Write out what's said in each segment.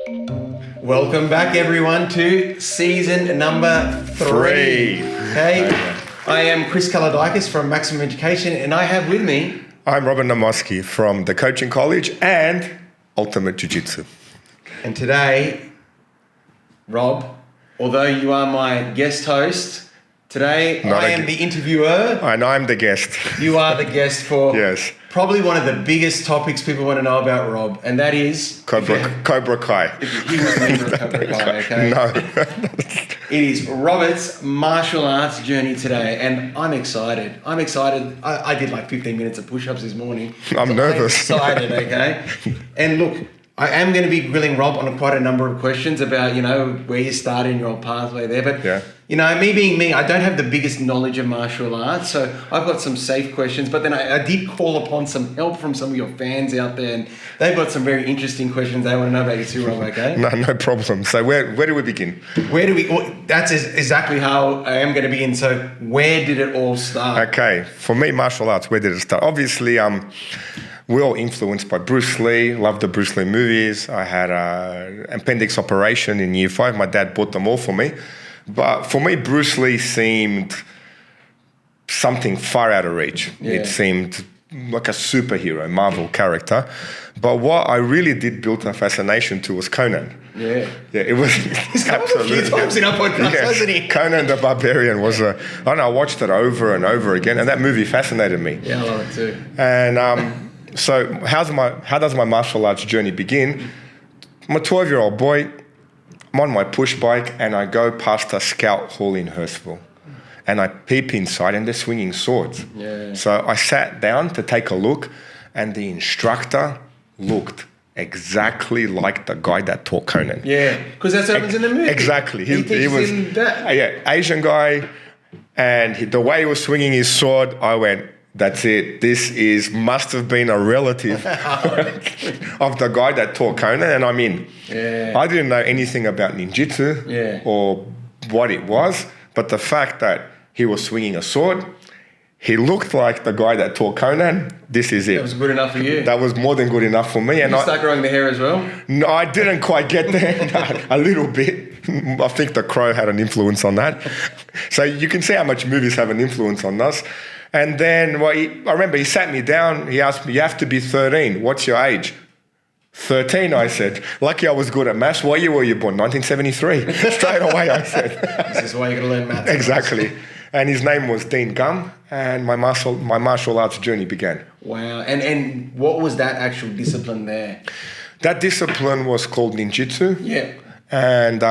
Welcome back, everyone, to season number 3. Okay, I am Chris Kaladikis from Maximum Education, and I have with me... I'm Robin Namoski from the Coaching College and Ultimate Jujitsu. And today, Rob, although you are my guest host, today I am the interviewer. And I'm the guest. You are the guest for yes. Probably one of the biggest topics people want to know about Rob, and that is... Cobra Kai. He was a member of Cobra Kai, okay? No. It is Robert's martial arts journey today, and I'm excited. I did like 15 minutes of push-ups this morning. I'm nervous. I'm excited, okay? And look, I am going to be grilling Rob on quite a number of questions about, where you started in your pathway there. But, me being me, I don't have the biggest knowledge of martial arts. So I've got some safe questions. But then I did call upon some help from some of your fans out there. And they've got some very interesting questions they want to know about you too, Rob, okay? No problem. So where do we begin? That's exactly how I am going to begin. So where did it all start? Okay. For me, martial arts, where did it start? Obviously, we're all influenced by Bruce Lee. Loved the Bruce Lee movies. I had an appendix operation in year 5. My dad bought them all for me. But for me, Bruce Lee seemed something far out of reach. Yeah. It seemed like a superhero, Marvel character. But what I really did build a fascination to was Conan. Yeah, it was. He's come up a few times in our podcast, hasn't he? Conan the Barbarian was I watched it over and over again, and that movie fascinated me. Yeah, I love it too. And so how does my martial arts journey begin? I'm a 12-year-old boy. I'm on my push bike and I go past a scout hall in Hurstville. And I peep inside and they're swinging swords. Yeah. So I sat down to take a look and the instructor looked exactly like the guy that taught Conan. Yeah, because that's what happens in the movie. Exactly. He was in that. Asian guy, and the way he was swinging his sword, I went, that's it. This must have been a relative of the guy that taught Conan, and I'm in. Yeah. I didn't know anything about ninjutsu or what it was, but the fact that he was swinging a sword, he looked like the guy that taught Conan. This is it. That was good enough for you. That was more than good enough for me. Did you start growing the hair as well? No, I didn't quite get there. A little bit. I think The Crow had an influence on that. So you can see how much movies have an influence on us. And then I remember he sat me down. He asked me, you have to be 13. What's your age? 13, I said. Lucky I was good at maths. What year were you born? 1973. Straight away, I said. This is why you got to learn maths. Exactly. And his name was Dean Gum, and my martial arts journey began. Wow. And what was that actual discipline there? That discipline was called Ninjutsu. Yeah. And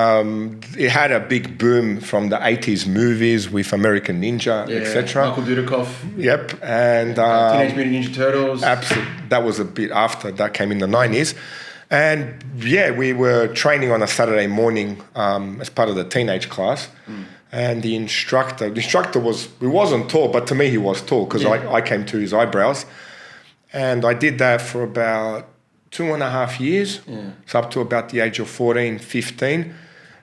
it had a big boom from the 80s movies with American Ninja, etc. Michael Dudikoff. Yep. And Teenage Mutant Ninja Turtles. Absolutely. That was a bit after. That came in the 90s. And we were training on a Saturday morning as part of the teenage class. And the instructor he wasn't tall, but to me he was tall because I came to his eyebrows. And I did that for about 2.5 years, so up to about the age of 14, 15.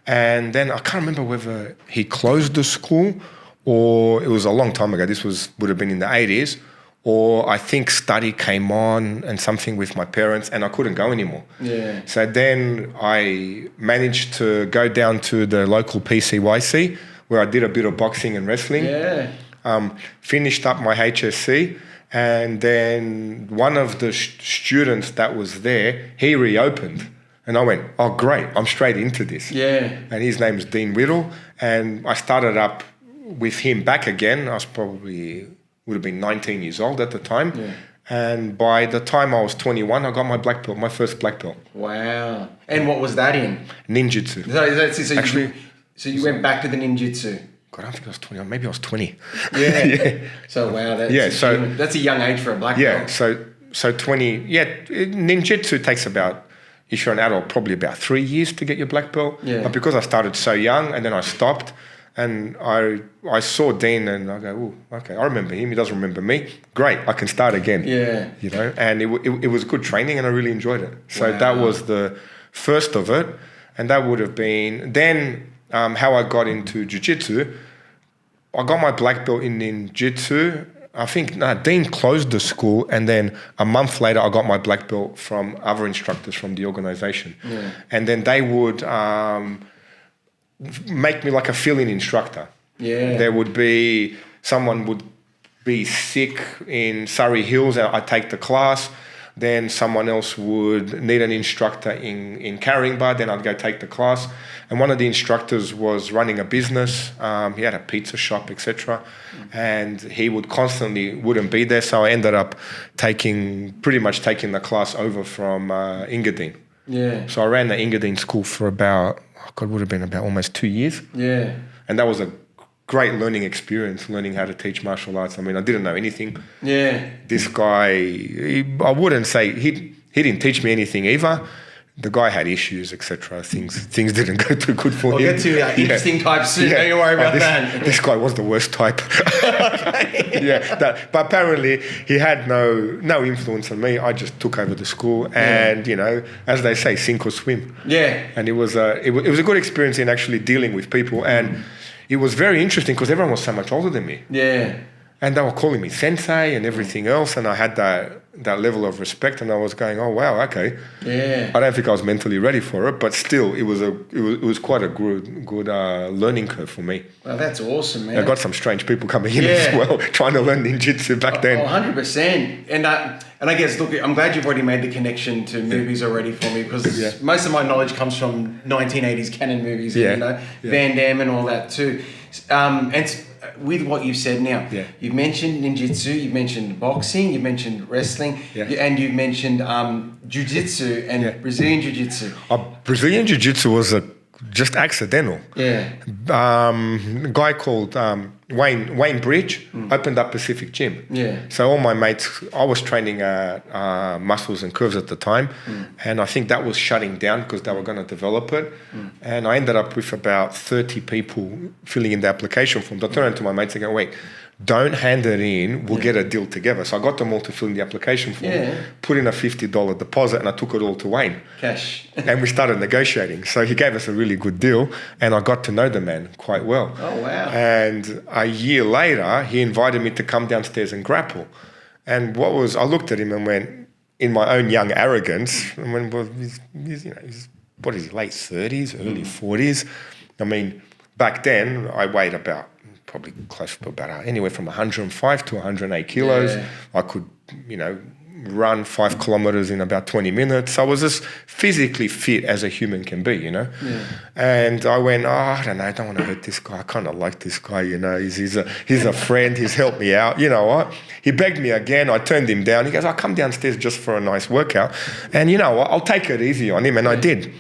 And then I can't remember whether he closed the school or it was a long time ago. This would have been in the 80s. Or I think study came on and something with my parents and I couldn't go anymore. Yeah. So then I managed to go down to the local PCYC where I did a bit of boxing and wrestling. Yeah. Finished up my HSC. And then one of the students that was there, he reopened. And I went, oh, great, I'm straight into this. Yeah. And his name's Dean Whittle. And I started up with him back again. I would have been 19 years old at the time. Yeah. And by the time I was 21, I got my black belt, my first black belt. Wow. And what was that in? Ninjutsu. So you went back to the ninjutsu? God, I don't think I was 20. Maybe I was 20. Yeah. So, wow. That's a young age for a black belt. So 20. Yeah, ninjutsu takes about, if you're an adult, probably about 3 years to get your black belt. Yeah. But because I started so young and then I stopped, and I saw Dean and I go, oh, okay, I remember him. He doesn't remember me. Great, I can start again. Yeah. And it was good training and I really enjoyed it. So that was the first of it. And that would have been, then how I got into Jujitsu, I got my black belt in Ninjutsu I think Dean closed the school, and then a month later I got my black belt from other instructors from the organization. Yeah. And then they would make me like a fill-in instructor. Yeah. There would be, someone would be sick in Surrey Hills, and I'd take the class. Then someone else would need an instructor in Caringbah, then I'd go take the class. And one of the instructors was running a business. He had a pizza shop, etc. And he would constantly wouldn't be there, so I ended up pretty much taking the class over from Engadine. Yeah. So I ran the Engadine school for about, would have been about almost 2 years. Yeah. And that was a great learning experience, learning how to teach martial arts. I mean, I didn't know anything. Yeah. This guy, I wouldn't say, he didn't teach me anything either. The guy had issues, etc. Things didn't go too good for him. We'll get to interesting types soon. Don't you worry about that. This guy was the worst type. But apparently he had no influence on me. I just took over the school, and as they say, sink or swim. Yeah. And it was a good experience in actually dealing with people, and it was very interesting because everyone was so much older than me. Yeah. And they were calling me sensei and everything else, and I had that level of respect, and I was going, oh wow, okay. Yeah. I don't think I was mentally ready for it, but still, it was quite a good learning curve for me. Well, that's awesome, man. I got some strange people coming in as well, trying to learn ninjutsu back then. 100%. And I guess, look, I'm glad you've already made the connection to movies already for me, because most of my knowledge comes from 1980s canon movies, Van Damme and all that too. And with what you've said now, you've mentioned ninjutsu, you've mentioned boxing, you've mentioned wrestling, and you've mentioned jujitsu and Brazilian jiu-jitsu. Brazilian jiu-jitsu was just accidental. Yeah. A guy called Wayne Bridge opened up Pacific Gym. Yeah. So all my mates, I was training muscles and curves at the time, and I think that was shutting down because they were going to develop it. And I ended up with about 30 people filling in the application forms. I turned to my mates and go, wait, don't hand it in, we'll get a deal together. So I got them all to fill in the application form, put in a $50 deposit, and I took it all to Wayne. Cash. And we started negotiating. So he gave us a really good deal, and I got to know the man quite well. Oh, wow. And a year later, he invited me to come downstairs and grapple. And I looked at him and went, in my own young arrogance, I went, well, he's what is he, late 30s, early 40s? I mean, back then, I weighed probably close to about anywhere from 105 to 108 kilos. Yeah. I could, run 5 kilometers in about 20 minutes. I was as physically fit as a human can be, Yeah. And I went, I don't know, I don't want to hurt this guy. I kind of like this guy, he's a friend. He's helped me out. You know what? He begged me again. I turned him down. He goes, I'll come downstairs just for a nice workout. And you know what? I'll take it easy on him. And I did.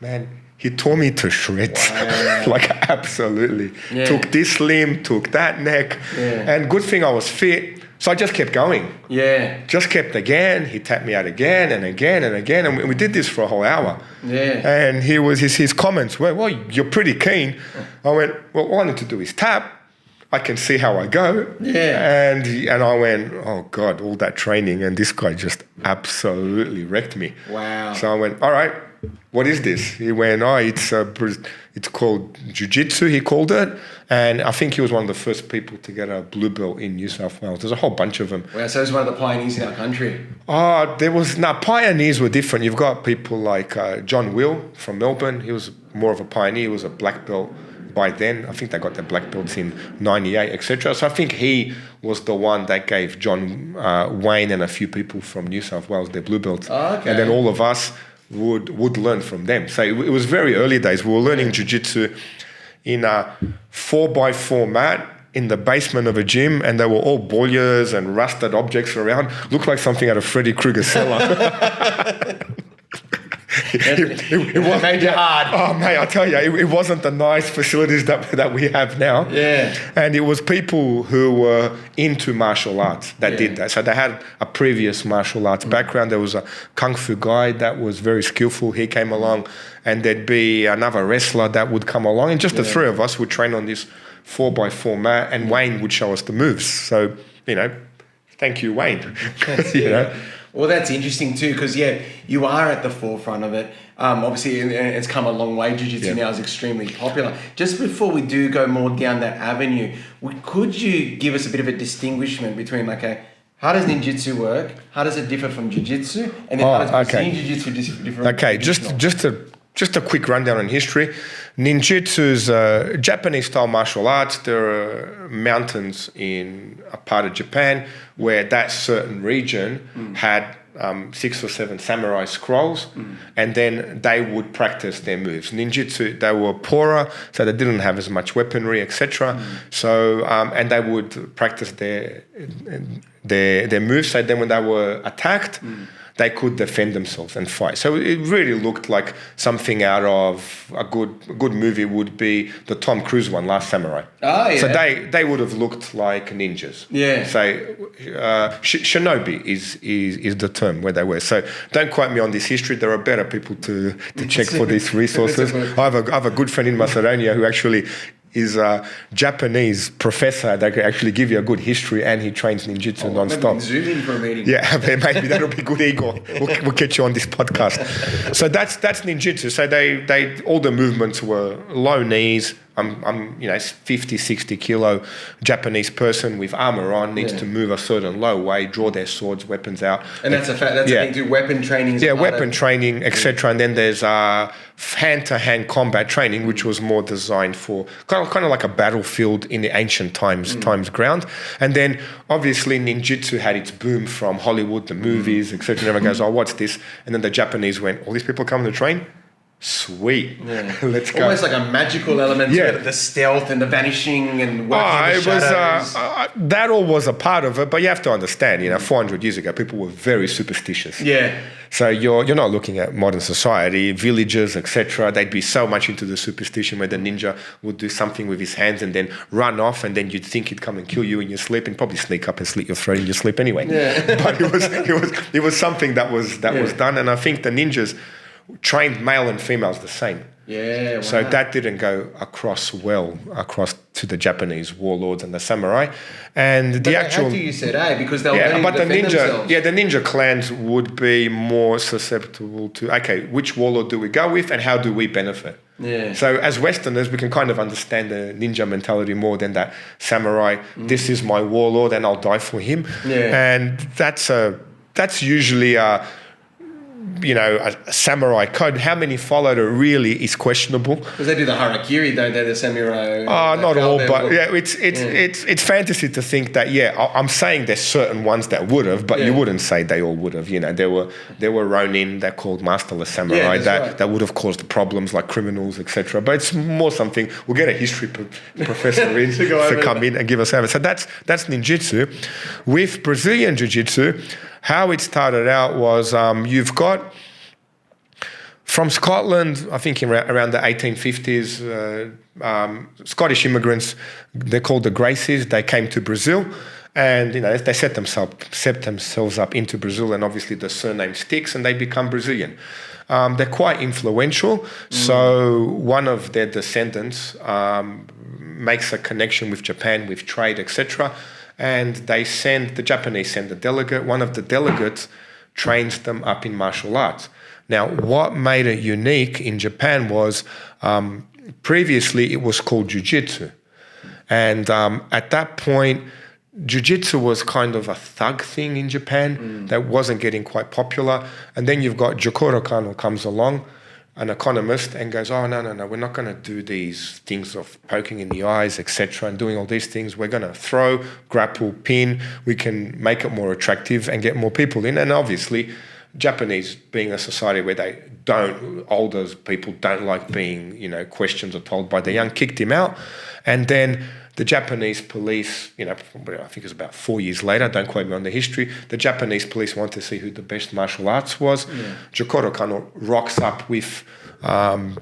Man, he tore me to shreds. Wow. Like, absolutely. Yeah. Took this limb, took that neck. Yeah. And good thing I was fit. So I just kept going. Yeah. Just kept again. He tapped me out again and again and again. And we did this for a whole hour. Yeah. And his comments were, well, you're pretty keen. I went, well, all I need to do is tap. I can see how I go. Yeah. And I went, oh God, all that training. And this guy just absolutely wrecked me. Wow. So I went, all right, what is this? He went, it's called Jujitsu, he called it. And I think he was one of the first people to get a blue belt in New South Wales. There's a whole bunch of them. Wow, so he was one of the pioneers in our country. Pioneers were different. You've got people like John Will from Melbourne. He was more of a pioneer. He was a black belt by then. I think they got their black belts in 98, etc. So I think he was the one that gave John Wayne and a few people from New South Wales their blue belts. Oh, okay. And then all of us would learn from them. So it was very early days. We were learning jiu-jitsu in a 4x4 mat in the basement of a gym, and there were all boilers and rusted objects around. Looked like something out of Freddy Krueger's cellar. It made you hard. Oh, mate, I tell you, it wasn't the nice facilities that we have now. Yeah. And it was people who were into martial arts that did that. So they had a previous martial arts background. There was a kung fu guy that was very skillful. He came along, and there'd be another wrestler that would come along, and just the three of us would train on this 4x4 mat, and Wayne would show us the moves. So, thank you, Wayne. Well, that's interesting too, because you are at the forefront of it. Obviously, it's come a long way. Jiu-Jitsu now is extremely popular. Just before we do go more down that avenue, could you give us a bit of a distinguishment between, how does Ninjutsu work? How does it differ from Jiu-Jitsu? And then how does Brazilian Jiu-Jitsu differ from just a quick rundown on history. Ninjutsu's Japanese-style martial arts. There are mountains in a part of Japan where that certain region had 6 or 7 samurai scrolls, and then they would practice their moves. Ninjutsu, they were poorer, so they didn't have as much weaponry, etc. So, and they would practice their moves. So then, when they were attacked, they could defend themselves and fight. So it really looked like something out of a good movie would be the Tom Cruise one, Last Samurai. Oh, yeah. So they would have looked like ninjas. Yeah. So shinobi is the term where they were. So don't quote me on this history. There are better people to check for these resources. I have a good friend in Macedonia who actually is a Japanese professor that could actually give you a good history, and he trains ninjutsu non-stop. Zoom in for a meeting. Yeah, maybe that'll be good, Igor. We'll get you on this podcast. So that's ninjutsu. So they all the movements were low knees. I'm 50, 60 kilo Japanese person with armor on, needs to move a certain low way, draw their swords, weapons out. And that's a thing too. Weapon training. Weapon training, etc. And then there's hand-to-hand combat training, which was more designed for kind of like a battlefield in the ancient times ground. And then obviously ninjutsu had its boom from Hollywood, the movies, etc. And everyone goes, oh, what's this? And then the Japanese went, all these people come to train? Sweet. Yeah. Let's go. Almost like a magical element to it, the stealth and the vanishing and working the shadows. That all was a part of it, but you have to understand, 400 years ago, people were very superstitious. Yeah. So you're not looking at modern society, villages, etc. They'd be so much into the superstition where the ninja would do something with his hands and then run off, and then you'd think he'd come and kill you in your sleep and probably sneak up and slit your throat in your sleep anyway. Yeah. But it was something that was done, and I think the ninjas trained male and females the same. Yeah. Wow. So that didn't go across to the Japanese warlords and the samurai. And but how do you said, because they'll but the ninja themselves. the ninja clans would be more susceptible to which warlord do we go with and how do we benefit? Yeah. So as Westerners, we can kind of understand the ninja mentality more than that samurai. This is my warlord and I'll die for him. Yeah. And that's usually a samurai code. How many followed it really is questionable. Because they do the harakiri, though. They're the samurai. Not all, but it's fantasy to think that. I'm saying there's certain ones that would have, but you wouldn't say they all would have. There were Ronin that called masterless samurai that would have caused problems like criminals, etc. But it's more something. We'll get a history professor in to come in and give us over. So that's ninjutsu. With Brazilian jiu-jitsu, how it started out was you've got from Scotland, I think around the 1850s, Scottish immigrants, they're called the Gracies, they came to Brazil and they set themselves up into Brazil, and obviously the surname sticks and they become Brazilian. They're quite influential, so one of their descendants makes a connection with Japan, with trade, etc., and the Japanese send a delegate. One of the delegates trains them up in martial arts. Now, what made it unique in Japan was previously it was called Jujitsu. And at that point, Jiu-Jitsu was kind of a thug thing in Japan that wasn't getting quite popular. And then you've got Jokoro Kano comes along, an economist, and goes, oh, no, we're not going to do these things of poking in the eyes, etc., and doing all these things. We're going to throw, grapple, pin. We can make it more attractive and get more people in. And obviously, Japanese being a society where older people don't like being, questions are told by the young, kicked him out. And then the Japanese police, I think it was about 4 years later, don't quote me on the history, the Japanese police wanted to see who the best martial arts was. Yeah. Jokoro Kano rocks up with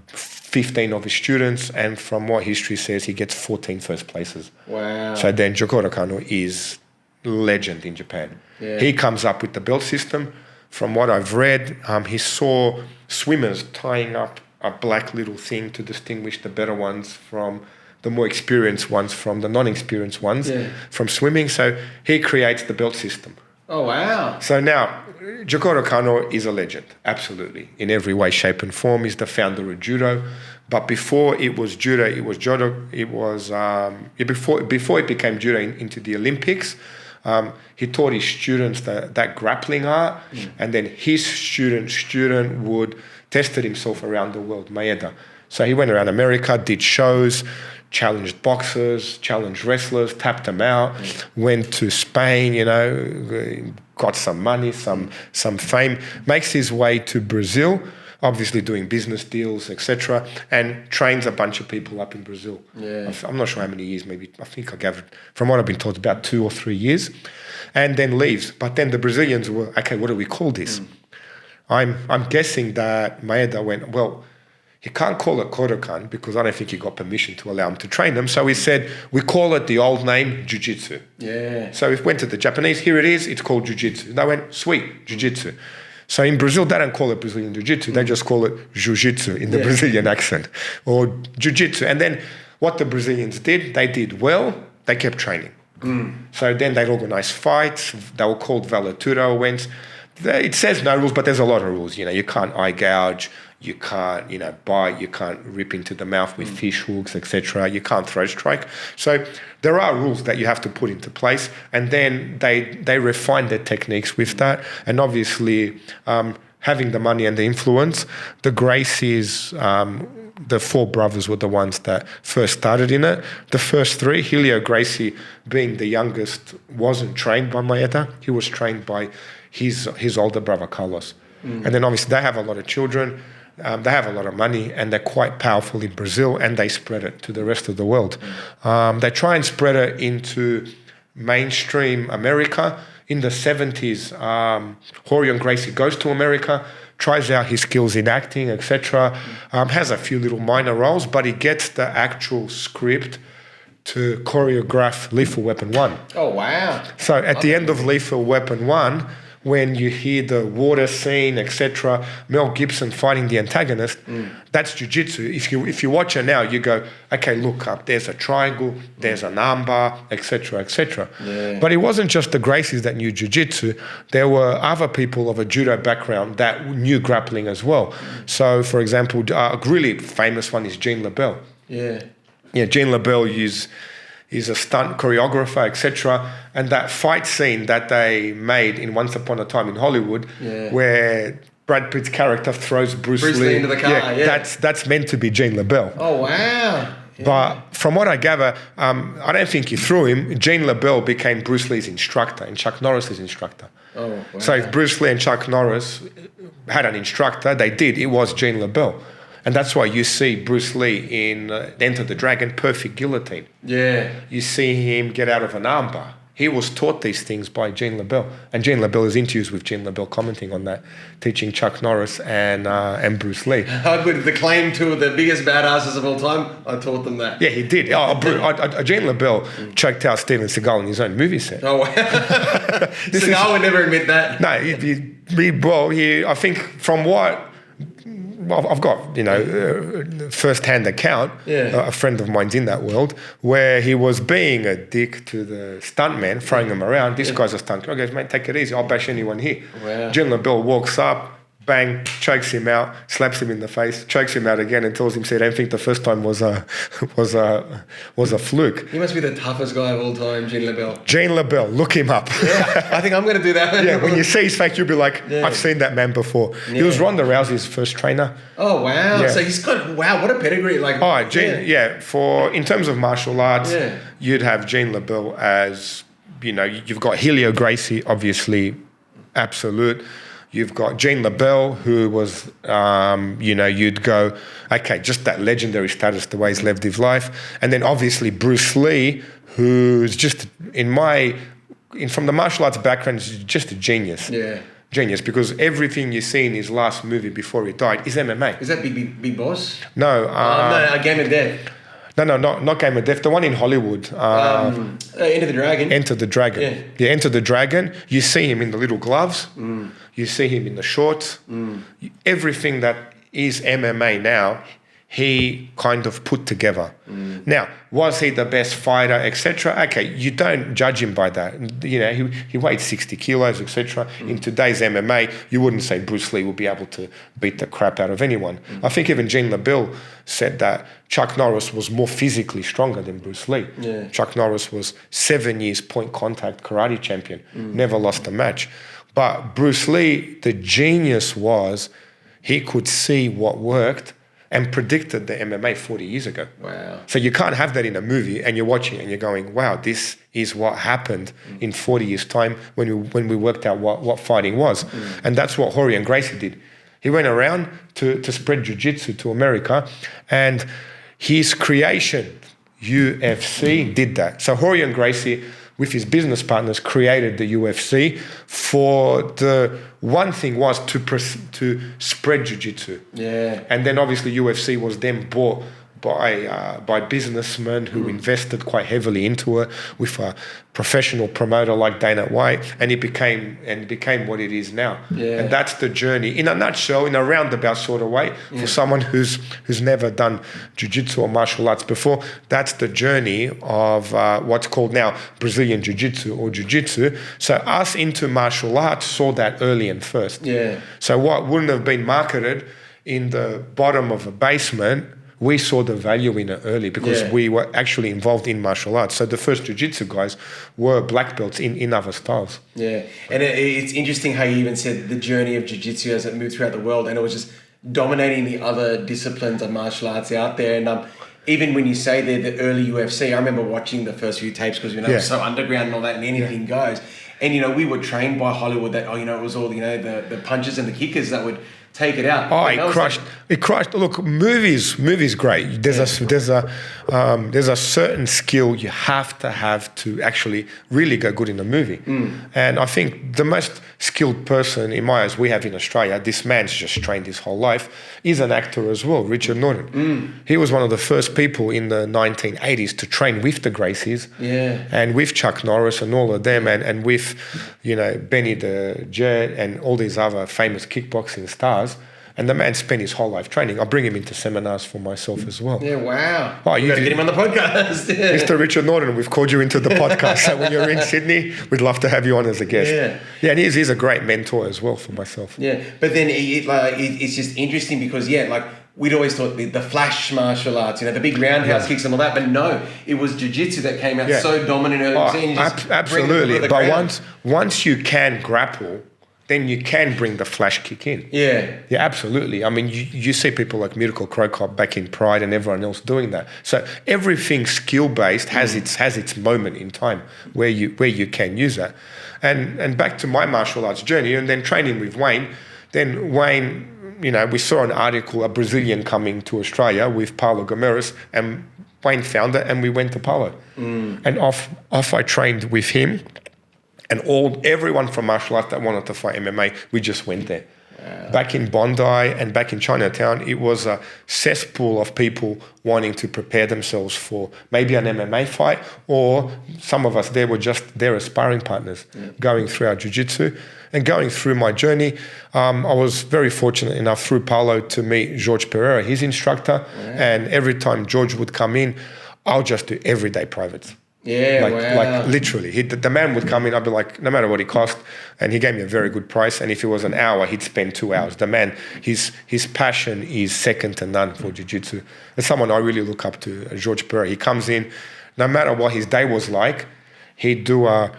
15 of his students, and from what history says, he gets 14 first places. Wow. So then Jokoro Kano is legend in Japan. Yeah. He comes up with the belt system. From what I've read, he saw swimmers tying up a black little thing to distinguish the better ones from the more experienced ones from the non-experienced ones from swimming. So he creates the belt system. Oh, wow. So now, Jigoro Kano is a legend, absolutely. In every way, shape and form, he's the founder of judo. But before it was judo, it was judo. It was, before it became judo into the Olympics, he taught his students that grappling art. And then his student would tested himself around the world, Maeda. So he went around America, did shows, challenged boxers, challenged wrestlers, tapped them out, went to Spain, got some money, some fame, makes his way to Brazil, obviously doing business deals, etc., and trains a bunch of people up in Brazil. Yeah. I'm not sure how many years, maybe, I think I gathered, from what I've been told, about 2 or 3 years, and then leaves. But then the Brazilians were, okay, what do we call this? I'm guessing that Maeda went, well, he can't call it Kodokan because I don't think he got permission to allow him to train them. So he said, we call it the old name, Jujitsu. Yeah. So we went to the Japanese, here it is, it's called Jujitsu. They went, sweet, Jujitsu. So in Brazil, they don't call it Brazilian Jiu-Jitsu, they just call it Jiu-Jitsu in the Brazilian accent, or Jiu-Jitsu. And then what the Brazilians did, they did well, they kept training. So then they'd organize fights, they were called Valetudo events. It says no rules, but there's a lot of rules. You can't eye gouge, you can't, bite, you can't rip into the mouth with fish hooks, etc. You can't throat strike. So there are rules that you have to put into place, and then they refine their techniques with that. And obviously, having the money and the influence, the Gracies, the 4 brothers were the ones that first started in it. The first 3, Helio Gracie being the youngest, wasn't trained by Maeda. He was trained by his older brother, Carlos. And then obviously they have a lot of children, they have a lot of money, and they're quite powerful in Brazil, and they spread it to the rest of the world. They try and spread it into mainstream America. In the 70s, Horion Gracie goes to America, tries out his skills in acting, etc., has a few little minor roles, but he gets the actual script to choreograph Lethal Weapon 1. Oh, wow. So at the end of Lethal Weapon 1, when you hear the water scene, etc., Mel Gibson fighting the antagonist, that's jiu-jitsu. If you watch it now, you go, okay, look up, there's a triangle, there's an armbar, etc., etc. Yeah. But it wasn't just the Gracies that knew jiu-jitsu. There were other people of a judo background that knew grappling as well. So, for example, a really famous one is Gene LaBelle. Yeah. Yeah, Gene LaBelle is a stunt choreographer, etc. And that fight scene that they made in Once Upon a Time in Hollywood, where Brad Pitt's character throws Bruce Lee into the car, that's meant to be Gene LaBelle. Oh, wow. Yeah. But from what I gather, I don't think he threw him. Gene LaBelle became Bruce Lee's instructor and Chuck Norris's instructor. Oh, wow. So if Bruce Lee and Chuck Norris had an instructor, they did. It was Gene LaBelle. And that's why you see Bruce Lee in Enter the Dragon, perfect guillotine. Yeah. You see him get out of an armbar. He was taught these things by Gene LaBelle. And Gene LaBelle is interviews with Gene LaBelle commenting on that, teaching Chuck Norris and Bruce Lee. I would the claim two of the biggest badasses of all time, I taught them that. Yeah, he did. Gene LaBelle choked out Steven Seagal in his own movie set. Oh, wow. Seagal would never admit that. No, I think from what... I've got, first-hand account, a friend of mine's in that world, where he was being a dick to the stuntman, throwing him around. This guy's a stunt. I goes, mate, take it easy. I'll bash anyone here. Wow. Gene LaBelle walks up, bang, chokes him out, slaps him in the face, chokes him out again, and tells him, "I don't think the first time was a fluke." He must be the toughest guy of all time, Gene LaBelle. Gene LaBelle, look him up. Yeah, I think I'm going to do that. Yeah, when you see his face, you'll be like, I've seen that man before. Yeah. He was Ronda Rousey's first trainer. Oh, wow. Yeah. So he's got, wow, what a pedigree. For in terms of martial arts, you'd have Gene LaBelle as, you've got Helio Gracie, obviously, absolute. You've got Gene LaBelle, who was, you'd go, okay, just that legendary status, the way he's lived his life. And then obviously Bruce Lee, who's just, from the martial arts background, is just a genius. Yeah. Genius, because everything you see in his last movie before he died is MMA. Is that Big Boss? No. No, Game of Death. No, not Game of Death. The one in Hollywood. Enter the Dragon. Enter the Dragon. Yeah, Enter the Dragon. You see him in the little gloves. You see him in the shorts. Everything that is MMA now, he kind of put together. Now, was he the best fighter, etc.? Okay, you don't judge him by that. You know, he weighed 60 kilos, etc. In today's MMA, you wouldn't say Bruce Lee would be able to beat the crap out of anyone. I think even Gene LaBelle said that Chuck Norris was more physically stronger than Bruce Lee. Yeah. Chuck Norris was 7 years point contact karate champion, never lost a match. But Bruce Lee, the genius was he could see what worked and predicted the MMA 40 years ago. Wow. So you can't have that in a movie and you're watching it and you're going, wow, this is what happened in 40 years' time when we worked out what fighting was. And that's what Rorion Gracie did. He went around to spread Jiu-Jitsu to America, and his creation, UFC, did that. So Rorion Gracie, with his business partners, created the UFC for the one thing was to spread Jiu-Jitsu. Yeah. And then obviously UFC was then bought by businessmen who invested quite heavily into it, with a professional promoter like Dana White, and it became what it is now. Yeah. And that's the journey in a nutshell, in a roundabout sort of way, for someone who's never done jiu-jitsu or martial arts before. That's the journey of what's called now Brazilian jiu-jitsu or jiu-jitsu. So us into martial arts saw that early and first. Yeah. So what wouldn't have been marketed in the bottom of a basement, we saw the value in it early because we were actually involved in martial arts. So the first jiu-jitsu guys were black belts in other styles. Yeah, and it's interesting how you even said the journey of jiu-jitsu as it moved throughout the world, and it was just dominating the other disciplines of martial arts out there. And even when you say the early UFC, I remember watching the first few tapes because, it was so underground and all that, and anything goes. And, we were trained by Hollywood that, it was all, the punches and the kickers that would take it out. Oh, it crushed. Look, movies great. There's a certain skill you have to actually really go good in a movie. And I think the most skilled person in my eyes we have in Australia, this man's just trained his whole life, is an actor as well, Richard Norton. He was one of the first people in the 1980s to train with the Gracies, and with Chuck Norris and all of them, and with Benny the Jet and all these other famous kickboxing stars. And the man spent his whole life training. I bring him into seminars for myself as well. Yeah, wow. Oh, you got to get him on the podcast. Mr. Richard Norton, we've called you into the podcast. So when you're in Sydney, we'd love to have you on as a guest. Yeah, and he's a great mentor as well for myself. Yeah, but then it's just interesting because, we'd always thought the flash martial arts, the big roundhouse kicks and all that, but no, it was jiu-jitsu that came out so dominant early. Absolutely, but once you can grapple, then you can bring the flash kick in. Yeah, absolutely. I mean, you see people like Miracle Crocop back in Pride and everyone else doing that. So everything skill-based has its moment in time where you can use that. And back to my martial arts journey and then training with Wayne. Then Wayne, we saw an article, a Brazilian coming to Australia with Paulo Gomes, and Wayne found it and we went to Paulo. And off I trained with him. And everyone from martial arts that wanted to fight MMA, we just went there. Wow. Back in Bondi and back in Chinatown, it was a cesspool of people wanting to prepare themselves for maybe an MMA fight, or some of us there were just their sparring partners going through our jiu-jitsu. And going through my journey, I was very fortunate enough through Paulo to meet George Pereira, his instructor. And every time George would come in, I'll just do everyday privates. Yeah, like literally. The man would come in, I'd be like, no matter what he cost, and he gave me a very good price. And if it was an hour, he'd spend 2 hours. The man, his passion is second to none for jiu-jitsu. There's someone I really look up to, George Pereira. He comes in, no matter what his day was like, he'd do a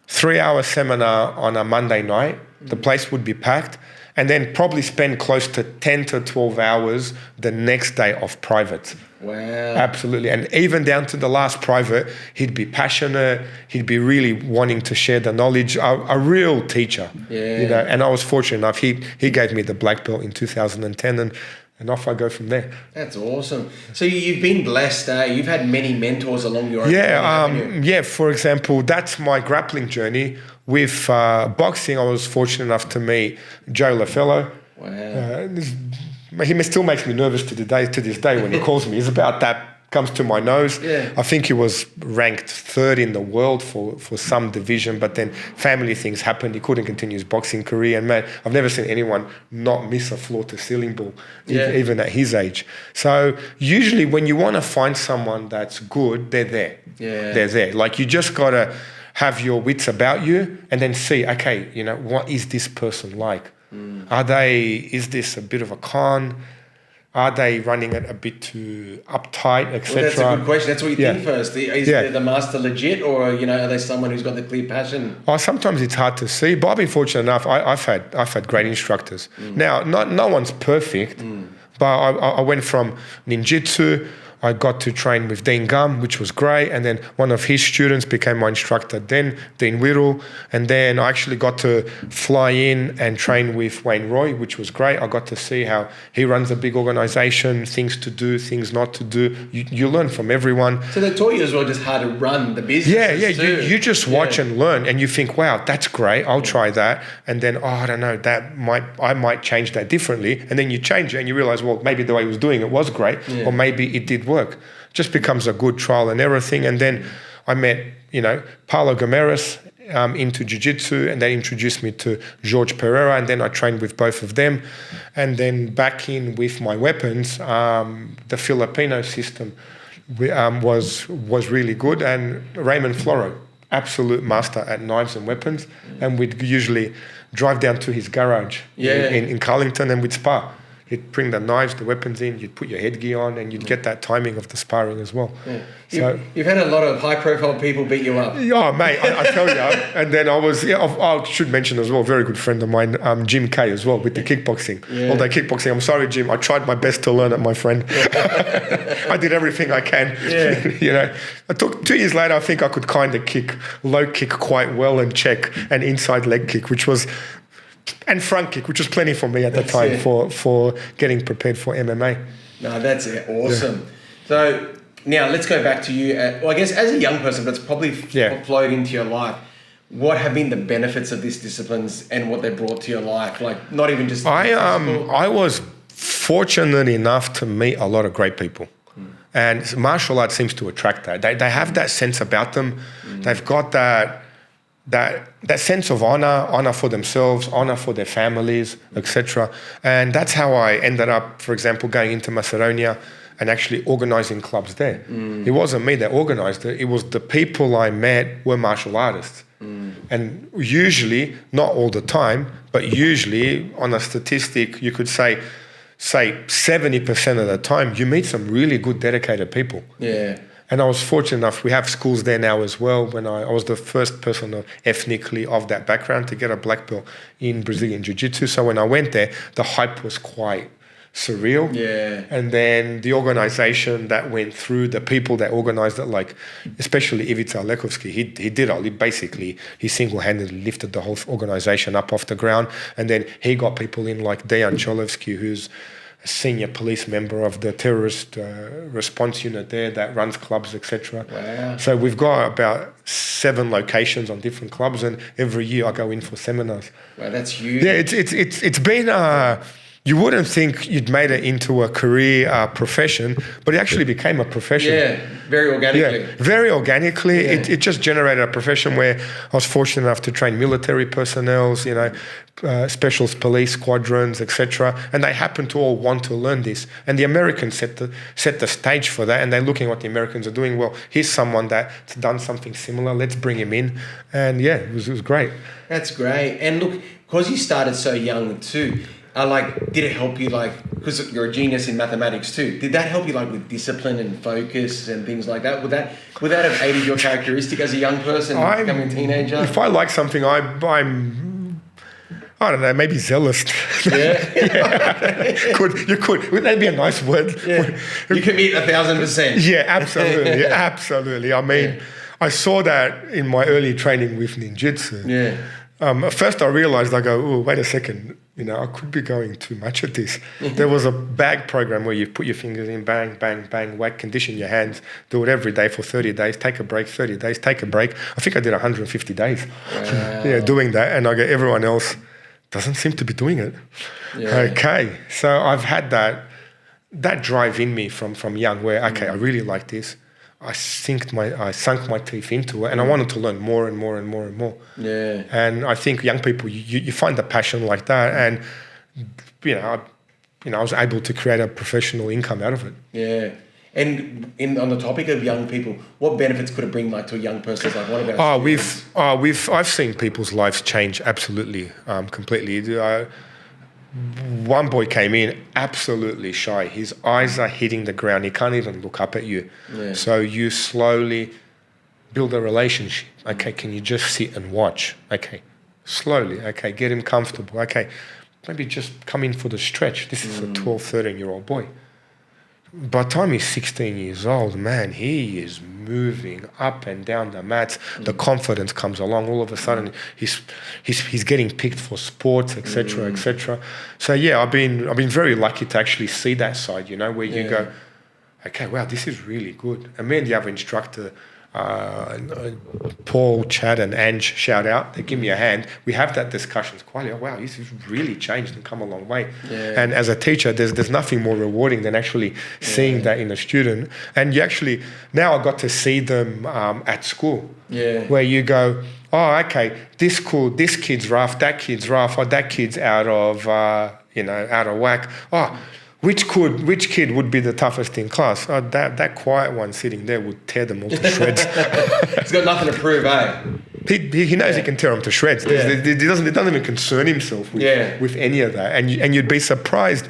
3-hour seminar on a Monday night. The place would be packed, and then probably spend close to 10 to 12 hours the next day of private. Wow. Absolutely. And even down to the last private, he'd be passionate. He'd be really wanting to share the knowledge. A real teacher. Yeah. And I was fortunate enough. He gave me the black belt in 2010, and off I go from there. That's awesome. So you've been blessed. You've had many mentors along your journey. For example, that's my grappling journey. With boxing, I was fortunate enough to meet Joe LaFellow. Wow. He still makes me nervous to this day when he calls me. It's about that comes to my nose. Yeah. I think he was ranked third in the world for some division, but then family things happened. He couldn't continue his boxing career. And man, I've never seen anyone not miss a floor-to-ceiling ball, even at his age. So usually when you want to find someone that's good, they're there. Yeah. They're there. Like, you just got to have your wits about you and then see, okay, you know, what is this person like? Is this a bit of a con? Are they running it a bit too uptight, etc.? Well, that's a good question. That's what you think first. Is the master legit, or are they someone who's got the clear passion? Oh, sometimes it's hard to see, but I've been fortunate enough. I've had great instructors. Now, no one's perfect, but I went from Ninjutsu. I got to train with Dean Gum, which was great. And then one of his students became my instructor then, Dean Whittle. And then I actually got to fly in and train with Wayne Roy, which was great. I got to see how he runs a big organization, things to do, things not to do. You learn from everyone. So they taught you as well just how to run the business. Yeah. You just watch and learn, and you think, wow, that's great. I'll try that. And then, I don't know, I might change that differently. And then you change it and you realize, well, maybe the way he was doing it was great, or maybe it did work. Just becomes a good trial and error thing. And then I met, Paulo Gomeres into Jiu-Jitsu, and they introduced me to George Pereira, and then I trained with both of them. And then back in with my weapons, the Filipino system was really good. And Raymond Floro, absolute master at knives and weapons. And we'd usually drive down to his garage in Carlington, and we'd spar. You'd bring the knives, the weapons in, you'd put your headgear on, and you'd get that timing of the sparring as well. Yeah. So you've had a lot of high-profile people beat you up. Oh, mate, I tell you. And then I should mention as well, a very good friend of mine, Jim Kay as well, with the kickboxing. Yeah. All day kickboxing. I'm sorry, Jim. I tried my best to learn it, my friend. I did everything I can. Yeah. I took 2 years later, I think I could kind of low kick quite well and check an inside leg kick, and front kick, which was plenty for me at the time for getting prepared for MMA. No, that's awesome. Yeah. So now let's go back to you. I guess as a young person, that's probably flowed into your life. What have been the benefits of these disciplines and what they brought to your life? Like, not even just... I was fortunate enough to meet a lot of great people. And martial arts seems to attract that. They have that sense about them. They've got that sense of honor for themselves, honor for their families, etc. And that's how I ended up, for example, going into Macedonia and actually organizing clubs there. It wasn't me that organized it. It was the people I met were martial artists. And usually, not all the time, but usually on a statistic, you could say 70% of the time, you meet some really good, dedicated people. Yeah. And I was fortunate enough, we have schools there now as well. When I was the first person ethnically of that background to get a black belt in Brazilian Jiu-Jitsu. So when I went there, the hype was quite surreal. Yeah. And then the organization that went through, the people that organized it, like especially Ivica Lekovsky, he did all. He single-handedly lifted the whole organization up off the ground. And then he got people in like Dejan Cholevsky, who's senior police member of the terrorist response unit there that runs clubs, etc. Wow. So we've got about 7 locations on different clubs, and every year I go in for seminars. Wow, that's huge. Yeah, it's been you wouldn't think you'd made it into a career profession, but it actually became a profession. Yeah, very organically. Yeah, very organically. Yeah. It just generated a profession where I was fortunate enough to train military personnel, special police squadrons, etc. And they happen to all want to learn this. And the Americans set the stage for that, and they're looking at what the Americans are doing. Well, here's someone that's done something similar. Let's bring him in. And yeah, it was great. That's great. And look, because you started so young too, did it help you, because you're a genius in mathematics too, did that help you with discipline and focus and things like that? Would that have aided your characteristic as a young person, becoming a teenager? If I like something, I'm I don't know, maybe zealous. Yeah. You could. Would that be a nice word? Yeah. You commit 1,000%. Yeah, absolutely. Absolutely. I mean, I saw that in my early training with Ninjutsu. Yeah. At first I realized, oh, wait a second, I could be going too much at this. There was a bag program where you put your fingers in, bang, bang, bang, whack, condition your hands, do it every day for 30 days, take a break, 30 days, take a break. I think I did 150 days doing that, and everyone else doesn't seem to be doing it. Yeah. Okay, so I've had that that drive in me from young where, okay, I really like this. I sunk my teeth into it, and I wanted to learn more and more and more and more. Yeah. And I think young people, you find a passion like that, and I was able to create a professional income out of it. Yeah. And on the topic of young people, what benefits could it bring to a young person's life? What about I've seen people's lives change absolutely, completely. One boy came in absolutely shy. His eyes are hitting the ground. He can't even look up at you. Yeah. So you slowly build a relationship. Okay, can you just sit and watch? Okay, slowly. Okay, get him comfortable. Okay, maybe just come in for the stretch. This is a 12, 13-year-old boy. By the time he's 16 years old, man, he is moving up and down the mats. The confidence comes along. All of a sudden, he's getting picked for sports, etc., etc. So yeah, I've been very lucky to actually see that side. Where you go, okay, wow, this is really good. And me and the other instructor, Paul, Chad, and Ange, shout out. They give me a hand. We have that discussion. It's quite, wow, this has really changed and come a long way. Yeah. And as a teacher, there's nothing more rewarding than actually seeing that in a student. And you actually, now I got to see them at school. Yeah. Where you go, oh, okay, this kid's rough, that kid's rough, or that kid's out of whack. Oh, which kid would be the toughest in class? Oh, that quiet one sitting there would tear them all to shreds. He's got nothing to prove, eh? He knows he can tear them to shreds. He doesn't even concern himself with any of that. And you'd be surprised,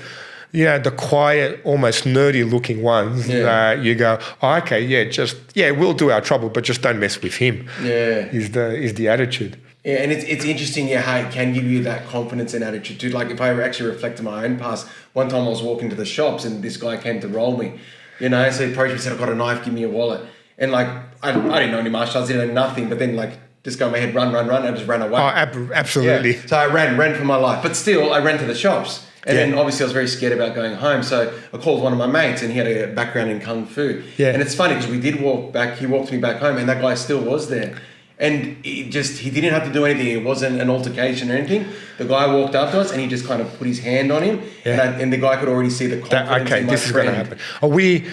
the quiet, almost nerdy-looking ones. You go, oh, okay, we'll do our trouble, but just don't mess with him. Yeah, is the attitude. Yeah, and it's interesting, how it can give you that confidence and attitude too. Like if I actually reflect on my own past, one time I was walking to the shops and this guy came to roll me, so he approached me and said, I've got a knife, give me your wallet. And I didn't know any martial arts, didn't know nothing, but then just go in my head, run, and I just ran away. Oh, absolutely. Yeah. So I ran for my life, but still I ran to the shops. And then obviously I was very scared about going home. So I called one of my mates and he had a background in Kung Fu. Yeah. And it's funny because we did walk back, he walked me back home and that guy still was there. And he didn't have to do anything. It wasn't an altercation or anything. The guy walked up to us and he just kind of put his hand on him. Yeah. And the guy could already see the confidence in my this friend. Is going to happen.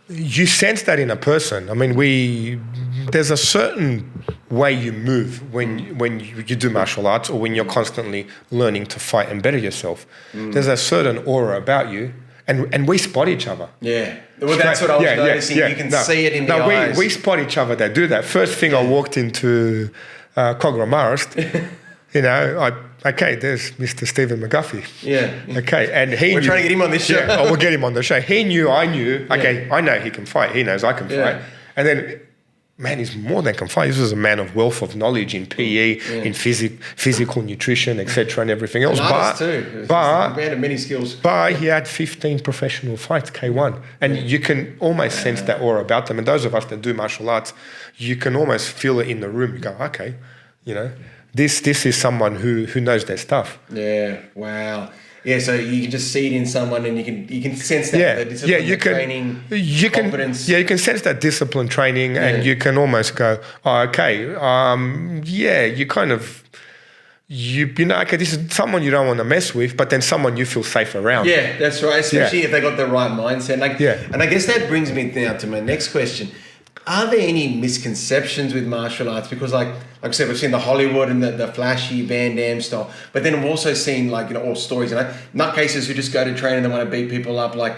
You sense that in a person. I mean, there's a certain way you move when you do martial arts or when you're constantly learning to fight and better yourself. There's a certain aura about you. And we spot each other. Yeah. Well, that's what I was noticing. You can see it in the eyes. We spot each other that do that. First thing I walked into Cogra Marist, there's Mr. Stephen McGuffey. Yeah. Okay, and we're trying to get him on this show. Yeah, we'll get him on the show. He knew, I knew. Okay, I know he can fight. He knows I can fight. And then, man, he's more than can fight. This was a man of wealth of knowledge in PE, in physical nutrition, etc., and everything else. But man of many skills. But he had 15 professional fights, K1, and you can almost sense that aura about them. And those of us that do martial arts, you can almost feel it in the room. You go, okay, this is someone who knows their stuff. Yeah. Wow. Yeah, so you can just see it in someone, and you can sense that the discipline, training, confidence. You can sense that discipline, training, and you can almost go, oh, okay, you kind of, okay, this is someone you don't want to mess with, but then someone you feel safe around. Yeah, that's right, especially if they got the right mindset. And I guess that brings me now to my next question. Are there any misconceptions with martial arts? Because like I said, we've seen the Hollywood and the flashy Van Damme style, but then we've also seen all stories, nutcases who just go to train and they want to beat people up. Like,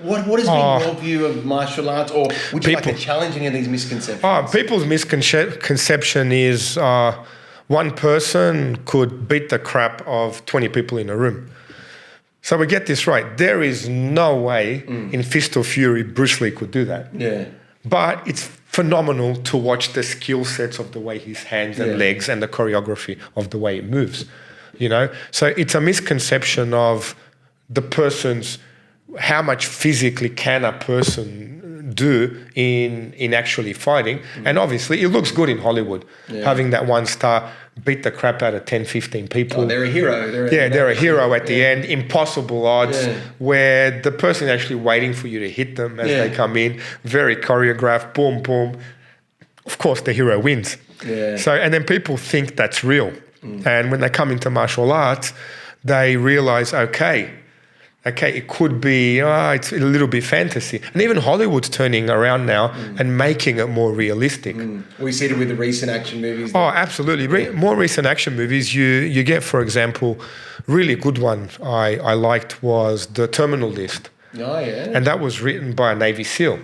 what has been your view of martial arts, or would you like to challenge any of these misconceptions? People's misconception is one person could beat the crap of 20 people in a room. So we get this right. There is no way in Fist of Fury Bruce Lee could do that. Yeah. But it's phenomenal to watch the skill sets of the way his hands and legs and the choreography of the way it moves, So it's a misconception of the person's, how much physically can a person do in actually fighting. And obviously it looks good in Hollywood, having that one star beat the crap out of 10, 15 people. Oh, they're a hero. They're a hero at the end. Impossible odds where the person is actually waiting for you to hit them as they come in. Very choreographed, boom, boom. Of course, the hero wins. Yeah. So, and then people think that's real. And when they come into martial arts, they realize, okay, Okay, it could be, it's a little bit fantasy. And even Hollywood's turning around now and making it more realistic. We see it with the recent action movies. Oh, absolutely. More recent action movies, you get, for example, really good one I liked was The Terminal List. Oh, yeah. And that was written by a Navy SEAL.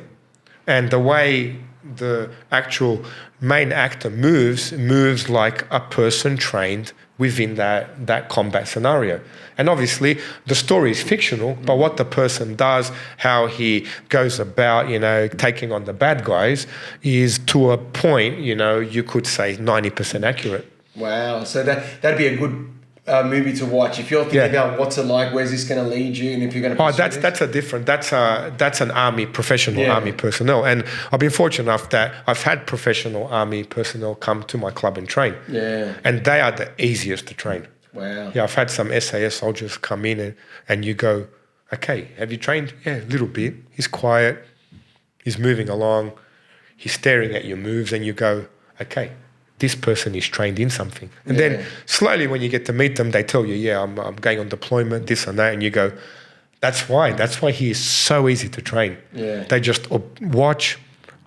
And the way the actual main actor moves like a person trained within that combat scenario. And obviously the story is fictional, but what the person does, how he goes about, taking on the bad guys is to a point, you could say 90% accurate. Wow. So that'd be a good movie to watch. If you're thinking about what's it like, where's this going to lead you, and if you're going to that's an army, professional army personnel. And I've been fortunate enough that I've had professional army personnel come to my club and train. Yeah. And they are the easiest to train. Wow. Yeah, I've had some SAS soldiers come in and you go, okay, have you trained? Yeah, a little bit. He's quiet. He's moving along. He's staring at your moves and you go, okay, this person is trained in something. And then slowly when you get to meet them, they tell you, I'm going on deployment, this and that. And you go, that's why he is so easy to train. Yeah. They just watch,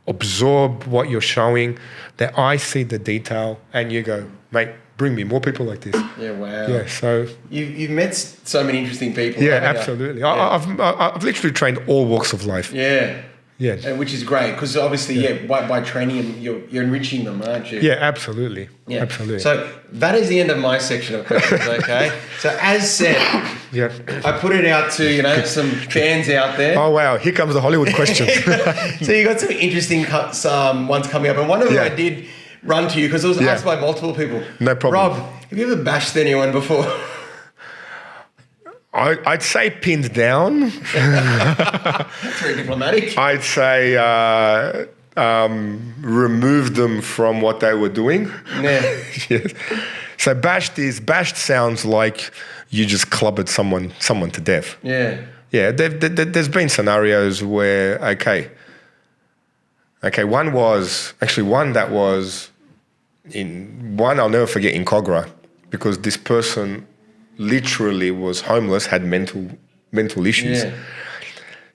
absorb what you're showing. Their eyes see the detail and you go, mate, bring me more people like this. Yeah, wow. Yeah, so... You've met so many interesting people. Yeah, absolutely. I've literally trained all walks of life. Yeah. Yeah. And which is great because obviously, by training them, you're enriching them, aren't you? Yeah, absolutely. Yeah. Absolutely. So that is the end of my section of questions, okay? So as said, I put it out to, some fans out there. Oh, wow. Here comes the Hollywood questions. So you got some interesting ones coming up. And one of them I did run to you because it was asked by multiple people. No problem. Rob, have you ever bashed anyone before? I'd say pinned down. That's very diplomatic. I'd say remove them from what they were doing. Yeah. Yes. So bashed sounds like you just clobbered someone to death. Yeah. Yeah. There's been scenarios where one that was I'll never forget in Cogra because this person literally was homeless, had mental issues. Yeah.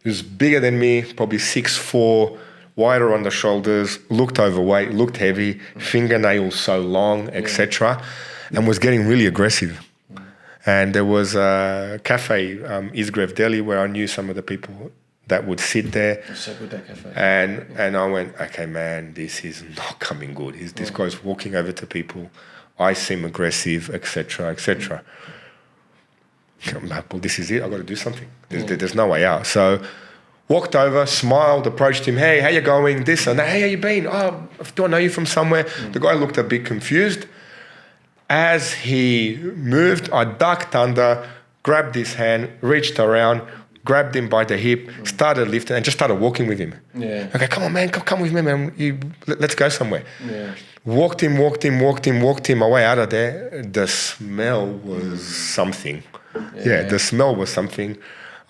He was bigger than me, probably 6'4", wider on the shoulders, looked overweight, looked heavy, fingernails so long, etc., and was getting really aggressive. And there was a cafe, Izgrev Deli, where I knew some of the people that would sit there. It's so good, that cafe. And I went, okay, man, this is not coming good. This guy's walking over to people. I seem aggressive, etc., etc. Well, this is it. I've got to do something. There's no way out. So walked over, smiled, approached him. Hey, how you going? This and that. Hey, how you been? Oh, do I know you from somewhere? The guy looked a bit confused. As he moved, I ducked under, grabbed his hand, reached around, grabbed him by the hip, started lifting, and just started walking with him. Yeah. Okay, come on, man. Come with me, man. Let's go somewhere. Yeah. Walked him my way out of there. The smell was something. Yeah, the smell was something.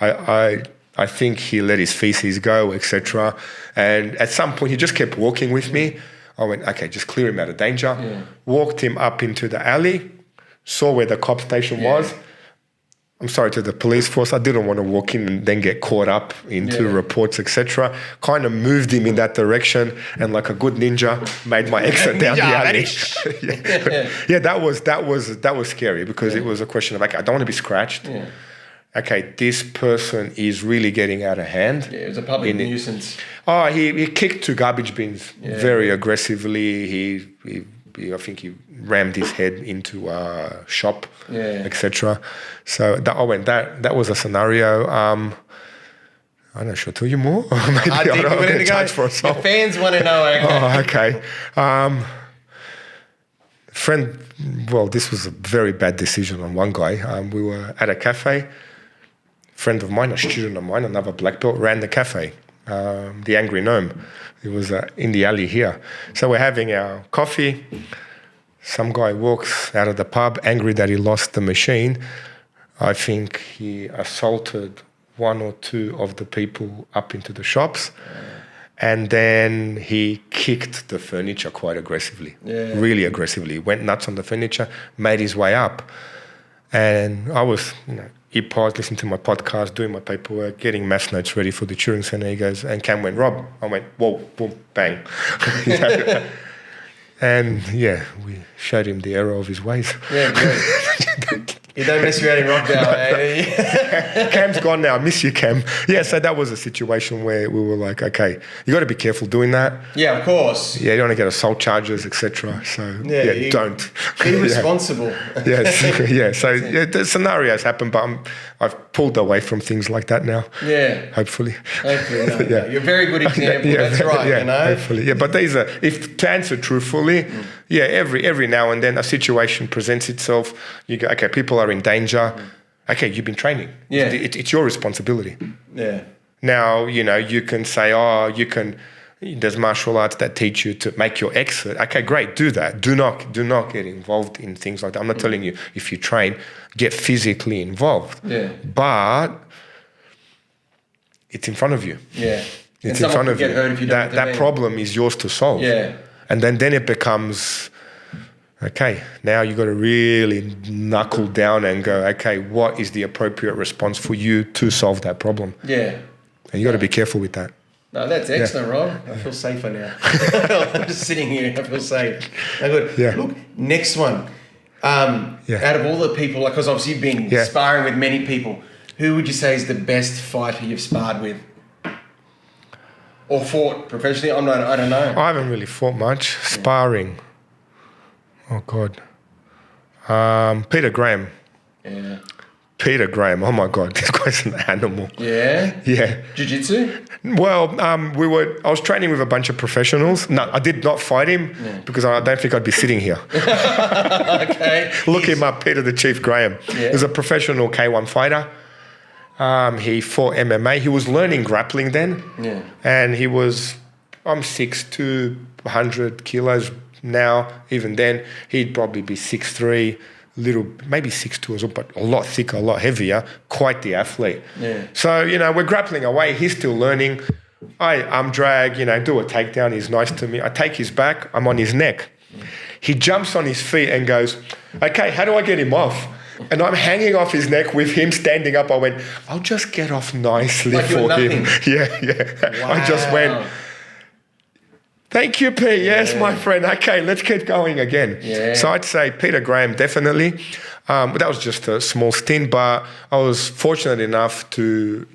I think he let his feces go, etc. And at some point, he just kept walking with me. I went, okay, just clear him out of danger. Yeah. Walked him up into the alley, saw where the cop station was. I'm sorry to the police force. I didn't want to walk in and then get caught up into reports, etc. Kind of moved him in that direction, and like a good ninja, made my exit down the alley. That was scary because it was a question of, okay, I don't want to be scratched. Yeah. Okay, this person is really getting out of hand. Yeah, it was a public nuisance. Oh, he kicked 2 garbage bins very aggressively. I think he rammed his head into a shop, etc. So that was a scenario. I don't know, should I tell you more? Maybe I don't get charged for assault. Your fans want to know. Okay. This was a very bad decision on one guy. We were at a cafe. Friend of mine, a student of mine, another black belt, ran the cafe, the Angry Gnome. It was in the alley here. So we're having our coffee. Some guy walks out of the pub, angry that he lost the machine. I think he assaulted 1 or 2 of the people up into the shops. And then he kicked the furniture quite aggressively, really aggressively. Went nuts on the furniture, made his way up. And I was earpods, listening to my podcast, doing my paperwork, getting maths notes ready for the Turing Centre. He goes, and Cam went, Rob. I went, whoa, boom, bang. And yeah, we showed him the error of his ways. Yeah, good. You don't mess around in Rockdale, eh? Cam's gone now. I miss you, Cam. Yeah, so that was a situation where we were like, okay, you got to be careful doing that. Yeah, of course. Yeah, you don't want to get assault charges, etc. So yeah, don't. Be responsible. Yes, yeah. So the scenarios happen, but I've pulled away from things like that now. Yeah. Hopefully. No, you're a very good example. That's right. Yeah, you know. Hopefully. Yeah, but these are, if to answer truthfully, yeah, every now and then a situation presents itself. You go, okay, people are in danger. Okay, you've been training. Yeah. It's your responsibility. Yeah. Now, you can say, there's martial arts that teach you to make your exit. Okay, great, do that. Do not get involved in things like that. I'm not telling you, if you train, get physically involved. Yeah. But it's in front of you. Yeah. It's in front of you. Hurt if you don't that problem is yours to solve. Yeah. And then it becomes, okay, now you got to really knuckle down and go, okay, what is the appropriate response for you to solve that problem? Yeah. And you got to be careful with that. No, that's excellent, Rob. I feel safer now. I'm just sitting here. I feel safe. No, good. Yeah. Look, next one. Out of all the people, because obviously you've been sparring with many people, who would you say is the best fighter you've sparred with? Or fought professionally? I don't know. I haven't really fought much. Sparring. Oh, God. Peter Graham. Yeah. Peter Graham. Oh, my God. This guy's an animal. Yeah? Yeah. Jiu-Jitsu? Well, I was training with a bunch of professionals. No, I did not fight him because I don't think I'd be sitting here. Okay. Look him up, Peter the Chief Graham. Yeah. He's a professional K1 fighter. He fought MMA. He was learning grappling then. Yeah. And I'm 6'2", 100 kilos now. Even then, he'd probably be 6'3", maybe 6'2", as well, but a lot thicker, a lot heavier. Quite the athlete. Yeah. So, we're grappling away. He's still learning. I arm drag, do a takedown. He's nice to me. I take his back. I'm on his neck. He jumps on his feet and goes, okay, how do I get him off? And I'm hanging off his neck with him standing up. I went, I'll just get off nicely like for him. Yeah. Wow. I just went, thank you, Pete. Yes, my friend. Okay, let's get going again. Yeah. So I'd say Peter Graham, definitely. But that was just a small stint. But I was fortunate enough to,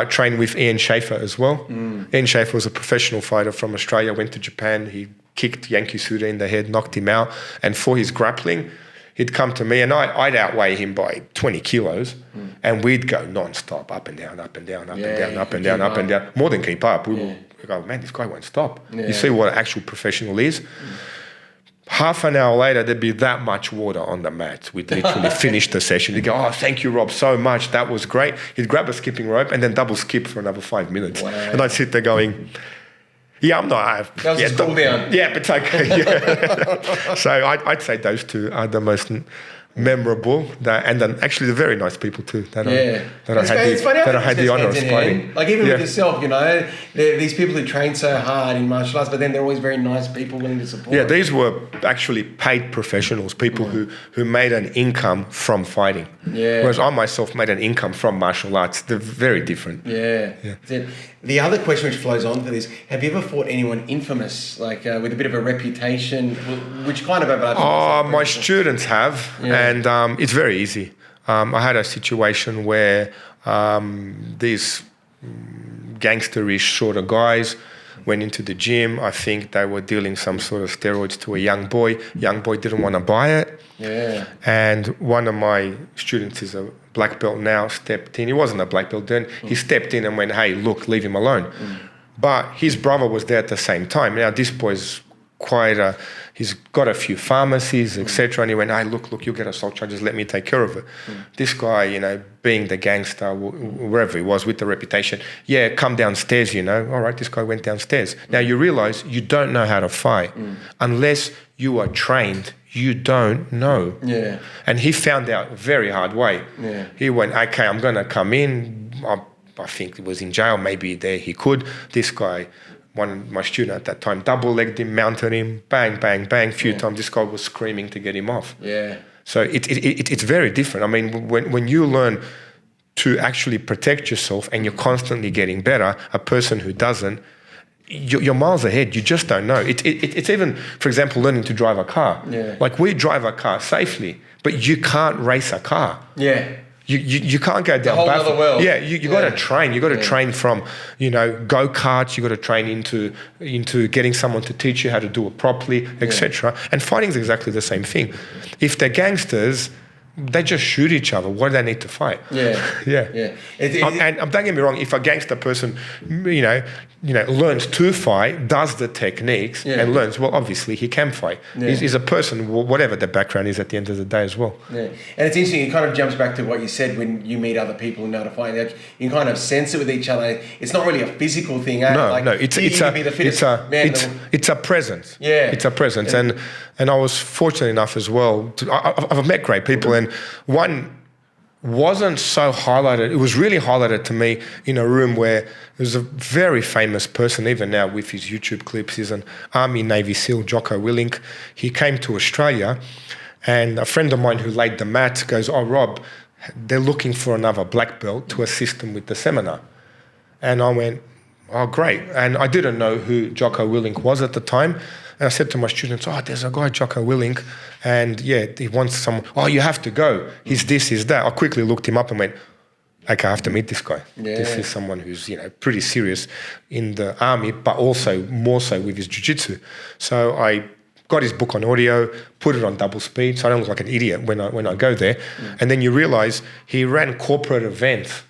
train with Ian Schaefer as well. Ian Schaefer was a professional fighter from Australia, went to Japan. He kicked Yankee Suda in the head, knocked him out. And for his grappling, he'd come to me and I'd outweigh him by 20 kilos and we'd go non-stop, up and down, up and down, up and down, up and down, up and down. More than keep up. We go, man, this guy won't stop. Yeah. You see what an actual professional is? Half an hour later, there'd be that much water on the mat. We'd literally finish the session. He'd go, oh, thank you, Rob, so much. That was great. He'd grab a skipping rope and then double skip for another 5 minutes. Wow. And I'd sit there going, yeah, I'm not. That was just cool down. Yeah, but it's okay. Yeah. So I'd say those two are the most memorable, and then actually they're very nice people too. That I had the honour of fighting. Like even with yourself, these people who train so hard in martial arts, but then they're always very nice people willing to support. Yeah, these were actually paid professionals, people who made an income from fighting. Yeah. Whereas I myself made an income from martial arts. They're very different. Yeah. The other question which flows on for this, have you ever fought anyone infamous, like with a bit of a reputation, which kind of overlaps? My students have, and it's very easy. I had a situation where these gangsterish sort of guys went into the gym. I think they were dealing some sort of steroids to a young boy. Young boy didn't want to buy it. Yeah. And one of my students is a black belt now, stepped in. He wasn't a black belt then. He stepped in and went, hey, look, leave him alone. But his brother was there at the same time. Now, this boy's he's got a few pharmacies, etc. And he went, hey, look, you'll get assault charges. Let me take care of it. This guy, being the gangster, wherever he was with the reputation, come downstairs, All right, this guy went downstairs. Now, you realize you don't know how to fight. Unless you are trained, you don't know. Yeah. And he found out a very hard way. Yeah. He went, okay, I'm going to come in. I think it was in jail. Maybe there he could. This guy, my student at that time, double-legged him, mounted him, bang, bang, bang, few times. This guy was screaming to get him off. Yeah. So it's very different. I mean, when you learn to actually protect yourself and you're constantly getting better, a person who doesn't, you're miles ahead. You just don't know. It's even, for example, learning to drive a car. Yeah. Like we drive a car safely, but you can't race a car. Yeah. You can't go down a whole other world. Yeah, you got to train. You got to train from, go-karts. You got to train into getting someone to teach you how to do it properly, etc. And fighting is exactly the same thing. If they're gangsters, they just shoot each other. Why do they need to fight? Yeah. And don't get me wrong. If a gangster person, learns to fight, does the techniques, and learns, well, obviously he can fight. He's a person, whatever their background is, at the end of the day as well. Yeah, and it's interesting. It kind of jumps back to what you said when you meet other people and know how to fight. Like, you kind of sense it with each other. It's not really a physical thing. No, it's a presence. Yeah, it's a presence, and I was fortunate enough as well. I've met great people, and one wasn't so highlighted. It was really highlighted to me in a room where there's a very famous person, even now with his YouTube clips. He's an Army Navy SEAL, Jocko Willink. He came to Australia, and a friend of mine who laid the mat goes, "Oh, Rob, they're looking for another black belt to assist them with the seminar." And I went, "Oh, great." And I didn't know who Jocko Willink was at the time. And I said to my students, "Oh, there's a guy, Jocko Willink, and he wants someone. Oh, you have to go. He's this, he's that." I quickly looked him up and went, "Okay, I have to meet this guy. Yeah. This is someone who's pretty serious in the army, but also more so with his jiu-jitsu." So I got his book on audio, put it on double speed, so I don't look like an idiot when I go there. And then you realise he ran corporate events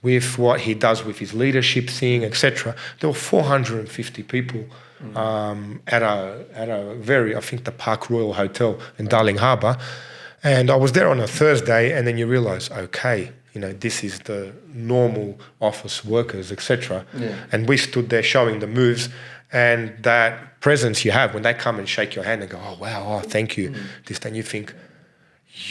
with what he does with his leadership thing, etc. There were 450 people. At a very, I think, the Park Royal Hotel in Darling Harbour, and I was there on a Thursday, and then you realise, okay, this is the normal office workers, etc. And we stood there showing the moves, and that presence you have when they come and shake your hand and go, "Oh wow, oh thank you," this, then you think,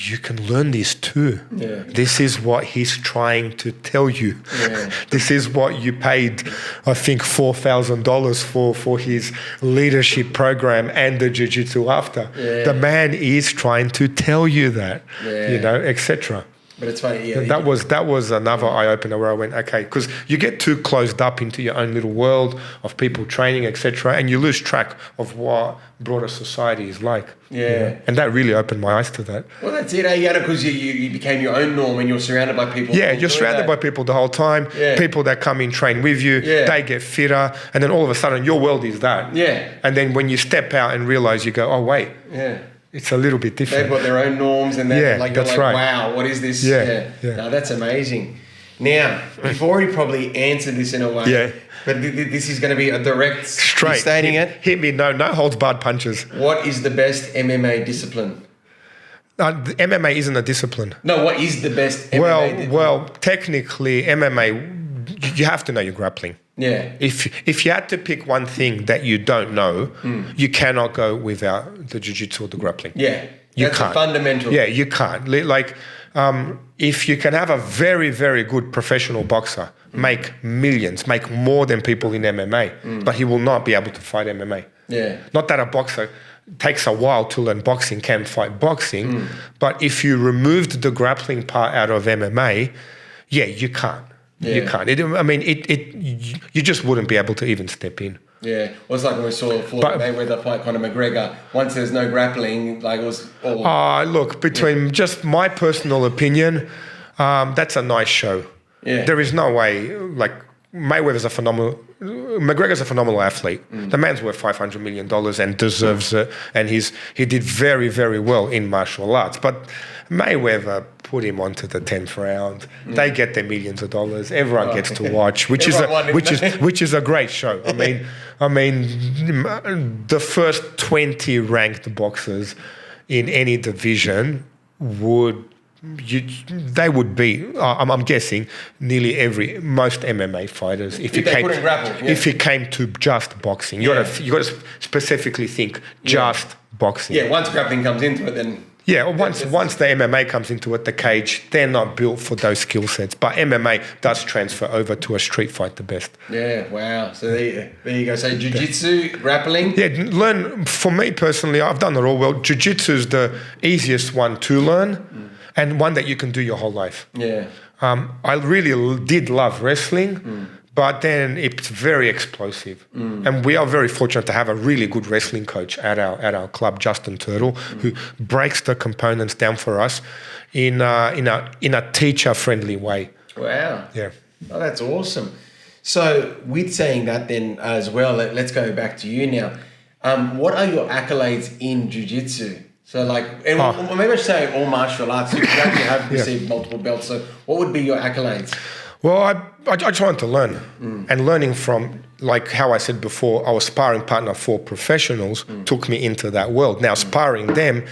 you can learn this too. Yeah. This is what he's trying to tell you. Yeah. This is what you paid, I think, $4,000 for his leadership program and the jiu-jitsu after. Yeah. The man is trying to tell you that, etc. But it's funny, That was another eye-opener where I went, okay, because you get too closed up into your own little world of people training, etc., and you lose track of what broader society is like. Yeah. And that really opened my eyes to that. Well, that's it, because you became your own norm and you're surrounded by people. Yeah, you're surrounded by people the whole time. Yeah. People that come in, train with you, they get fitter, and then all of a sudden your world is that. Yeah. And then when you step out and realise, you go, oh, wait. Yeah. It's a little bit different. They've got their own norms, and they're right. Wow, what is this? Yeah. No, that's amazing. Now, you've already probably answered this in a way, but this is going to be a direct straight stating it. Hit me, no holds barred punches. What is the best MMA discipline? The MMA isn't a discipline. No, what is the best MMA discipline? Well, technically, MMA, you have to know your grappling. Yeah. If you had to pick one thing that you don't know, you cannot go without the jiu-jitsu or the grappling. Yeah. You That's can't. a fundamental. Yeah, you can't. If you can have a very, very good professional boxer, make millions, make more than people in MMA, but he will not be able to fight MMA. Yeah. Not that a boxer takes a while to learn boxing, can fight boxing, but if you removed the grappling part out of MMA, you can't. Yeah. You can't. You just wouldn't be able to even step in. Yeah. Well, it's like when we saw Floyd Mayweather fight Conor McGregor. Once there's no grappling, it was all... Look, between just my personal opinion, that's a nice show. Yeah. There is no way, McGregor's a phenomenal athlete. The man's worth $500 million and deserves it. And he did very, very well in martial arts. But Mayweather put him onto the 10th round. They get their millions of dollars. Everyone gets to watch, which is a great show. I mean, the first 20 ranked boxers in any division would beat. I'm guessing nearly most MMA fighters if it came to just boxing. You got to specifically think just boxing. Yeah, once grappling comes into it, then. Yeah, once the MMA comes into it, the cage, they're not built for those skill sets. But MMA does transfer over to a street fight the best. Yeah, wow. So there you go. So Jiu-Jitsu, grappling? Yeah, for me personally, I've done it all well. Jiu-Jitsu is the easiest one to learn and one that you can do your whole life. Yeah. I really did love wrestling. But then it's very explosive. And we are very fortunate to have a really good wrestling coach at our club, Justin Turtle, who breaks the components down for us in a teacher-friendly way. Wow. Yeah. Oh, that's awesome. So with saying that then as well, let's go back to you now. What are your accolades in Jiu-Jitsu? So maybe I should say all martial arts. You actually have received multiple belts. So what would be your accolades? Well, I tried to learn, and learning from, like how I said before, I was sparring partner for professionals, took me into that world. Now, sparring them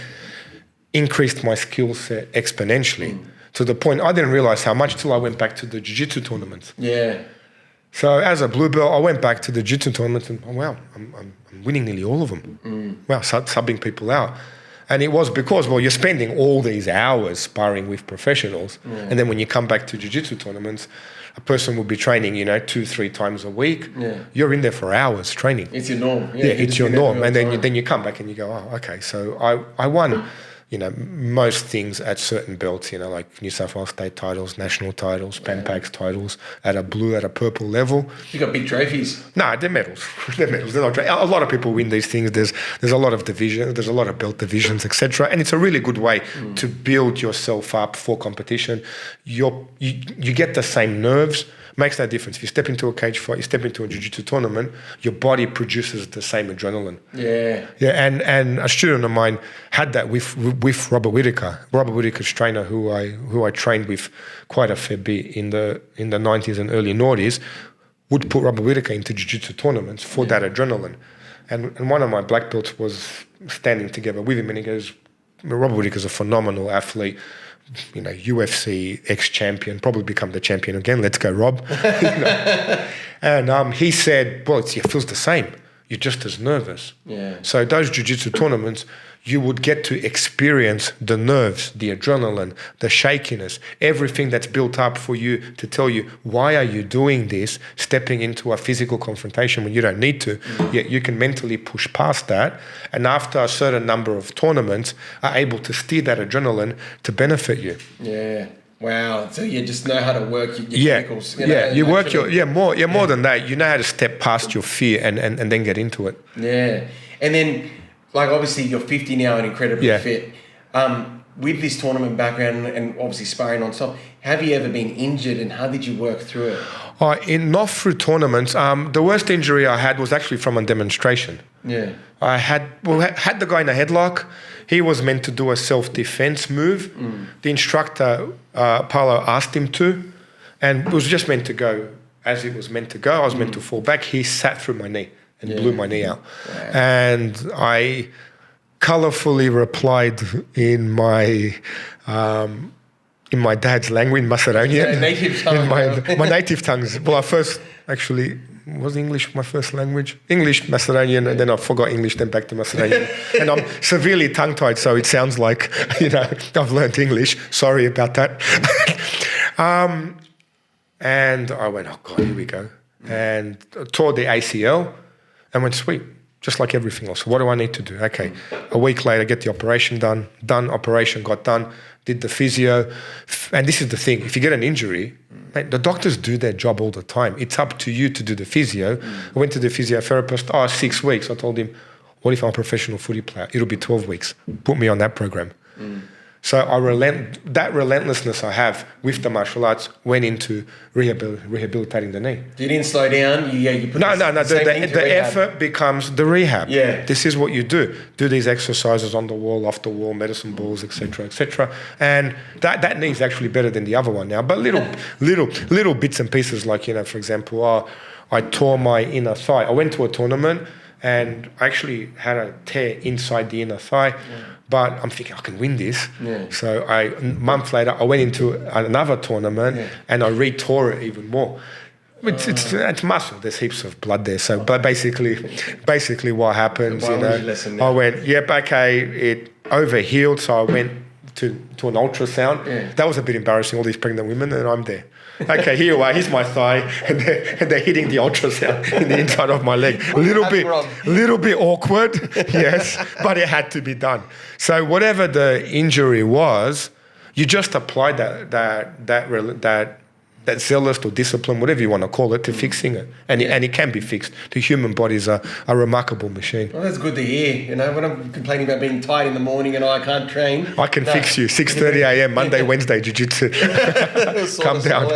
increased my skill set exponentially to the point I didn't realize how much till I went back to the Jiu-Jitsu tournaments. Yeah. So as a blue belt, I went back to the Jiu-Jitsu tournaments and, wow, I'm winning nearly all of them. Wow, subbing people out. And it was because, well, you're spending all these hours sparring with professionals. And then when you come back to Jiu-Jitsu tournaments, a person will be training, 2-3 times a week. Yeah. You're in there for hours training. It's your norm. Yeah, it's your norm. And then you come back and you go, oh, okay. So I won, most things at certain belts, like New South Wales state titles, national titles, Pan Pacs titles, at a blue, at a purple level. You got big trophies. No, they're medals. They're medals. They're not trophies. A lot of people win these things. There's a lot of divisions. There's a lot of belt divisions, etc. And it's a really good way to build yourself up for competition. You get the same nerves. Makes no difference. If you step into a cage fight, you step into a jiu-jitsu tournament, your body produces the same adrenaline. Yeah. Yeah, and a student of mine had that with Robert Whittaker. Robert Whittaker's trainer, who I trained with quite a fair bit in the 90s and early noughties, would put Robert Whittaker into jiu-jitsu tournaments for that adrenaline. And one of my black belts was standing together with him, and he goes, Robert Whittaker's a phenomenal athlete. UFC ex-champion, probably become the champion again. Let's go, Rob. And he said, well, it feels the same. You're just as nervous. Yeah. So those jiu-jitsu tournaments, you would get to experience the nerves, the adrenaline, the shakiness, everything that's built up for you to tell you, why are you doing this, stepping into a physical confrontation when you don't need to, yet you can mentally push past that. And after a certain number of tournaments, are able to steer that adrenaline to benefit you. Yeah. Wow. So you just know how to work your chemicals. More than that. You know how to step past your fear and then get into it. Yeah. And then, obviously you're 50 now and incredibly fit. With this tournament background and obviously sparring non-stop, have you ever been injured and how did you work through it? Not through tournaments. The worst injury I had was actually from a demonstration. Yeah. I had the guy in a headlock. He was meant to do a self-defense move. The instructor, Paolo, asked him to, and it was just meant to go as it was meant to go. I was meant to fall back. He sat through my knee and blew my knee out. Wow. And I colourfully replied in my dad's language, Macedonian. Native tongue. In my native tongues. Well, I first actually was English my first language. English, Macedonian, and then I forgot English, then back to Macedonian. And I'm severely tongue-tied, so it sounds like, I've learned English. Sorry about that. And I went, oh God, here we go. And tore the ACL and went, sweet, just like everything else. What do I need to do? Okay, a week later, get the operation done, operation got done, did the physio. And this is the thing, if you get an injury, mate, the doctors do their job all the time. It's up to you to do the physio. I went to the physiotherapist, 6 weeks. I told him, what if I'm a professional footy player? It'll be 12 weeks. Put me on that program. So that relentlessness I have with the martial arts went into rehabilitating the knee. You didn't slow down? You put no. The effort becomes the rehab. Yeah. This is what you do. Do these exercises on the wall, off the wall, medicine balls, etc., etc. And that knee is actually better than the other one now. But little bits and pieces, like, for example, I tore my inner thigh. I went to a tournament and I actually had a tear inside the inner thigh. But I'm thinking I can win this. Yeah. So a month later, I went into another tournament and I re-tore it even more. It's muscle. There's heaps of blood there. So, but basically what happens, I went, okay, overhealed, so I went to an ultrasound. Yeah. That was a bit embarrassing, all these pregnant women, and I'm there. Okay, here you are, here's my thigh, and they're hitting the ultrasound in the inside of my leg. A little bit awkward, yes, but it had to be done. So whatever the injury was, you just apply that zealous or discipline, whatever you want to call it, to fixing it. And it can be fixed. The human body is a remarkable machine. Well, that's good to hear. When I'm complaining about being tired in the morning and I can't train. I can fix you. 6:30 a.m., Monday, Wednesday, Jiu-Jitsu. Come down.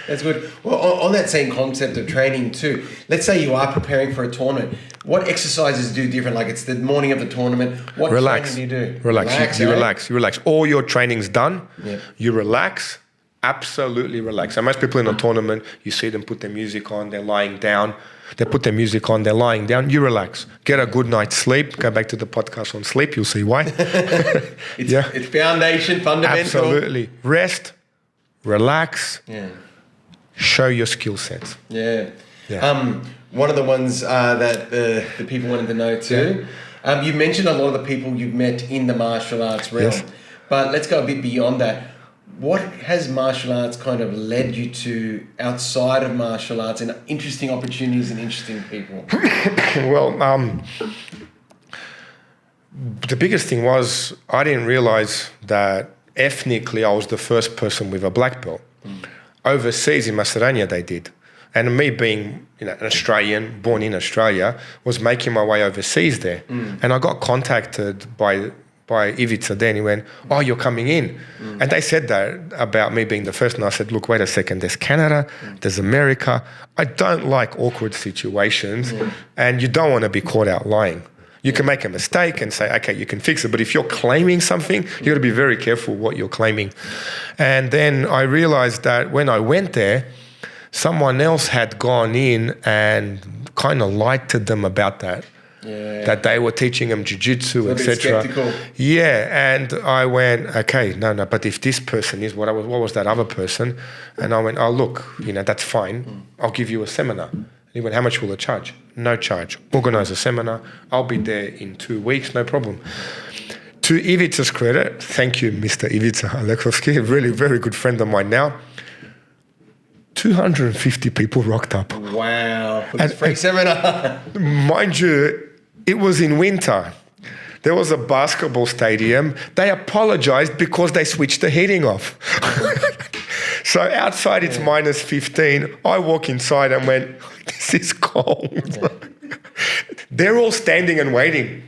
That's good. Well, on that same concept of training too, let's say you are preparing for a tournament. What exercises do different? Like it's the morning of the tournament. What training do you do? Relax. You relax. All your training's done. Yep. You relax. Absolutely relax. And most people in a tournament, you see them put their music on, they're lying down. They put their music on, they're lying down. You relax. Get a good night's sleep. Go back to the podcast on sleep. You'll see why. It's foundation, fundamental. Absolutely. Rest, relax. Yeah. Show your skill sets. Yeah. One of the ones that the people wanted to know too. You mentioned a lot of the people you've met in the martial arts realm. Yes. But let's go a bit beyond that. What has martial arts kind of led you to outside of martial arts and interesting opportunities and interesting people? Well, the biggest thing was I didn't realize that ethnically I was the first person with a black belt. Overseas in Macedonia they did. And me being an Australian, born in Australia, was making my way overseas there. And I got contacted by Ivica then. He went, "Oh, you're coming in." And they said that about me being the first. And I said, "Look, wait a second. There's Canada, there's America. I don't like awkward situations, and you don't want to be caught out lying. You can make a mistake and say, okay, you can fix it. But if you're claiming something, you got to be very careful what you're claiming." And then I realized that when I went there, someone else had gone in and kind of lied to them about that. Yeah. That they were teaching them Jujitsu, etc. Yeah, and I went, okay, no, but if this person is what was that other person? And I went, oh, look, that's fine. I'll give you a seminar. And he went, how much will it charge? No charge. Organize a seminar. I'll be there in 2 weeks, no problem. To Ivica's credit, thank you, Mr. Ivica Alekovsky, a really very good friend of mine now. 250 people rocked up. Wow. For this free seminar. Mind you, it was in winter. There was a basketball stadium. They apologized because they switched the heating off. So outside it's minus 15. I walk inside and went, this is cold. They're all standing and waiting.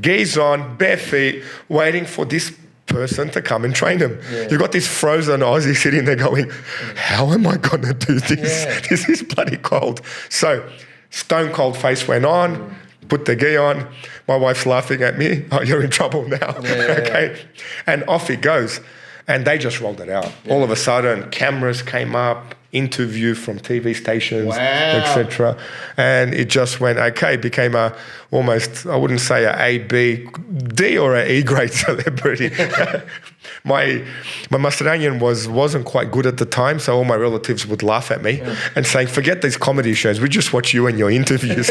Geese on, bare feet, waiting for this person to come and train them. Yeah. You've got this frozen Aussie sitting there going, how am I going to do this? Yeah. This is bloody cold. So stone cold face went on, put the gi on. My wife's laughing at me. Oh, you're in trouble now. Yeah. Okay. And off it goes. And they just rolled it out. Yeah. All of a sudden, cameras came up, interview from TV stations, etc. And it just went, okay, became almost, I wouldn't say a B, D or a E grade celebrity. My Macedonian wasn't quite good at the time, so all my relatives would laugh at me and saying, forget these comedy shows, we just watch you and your interviews.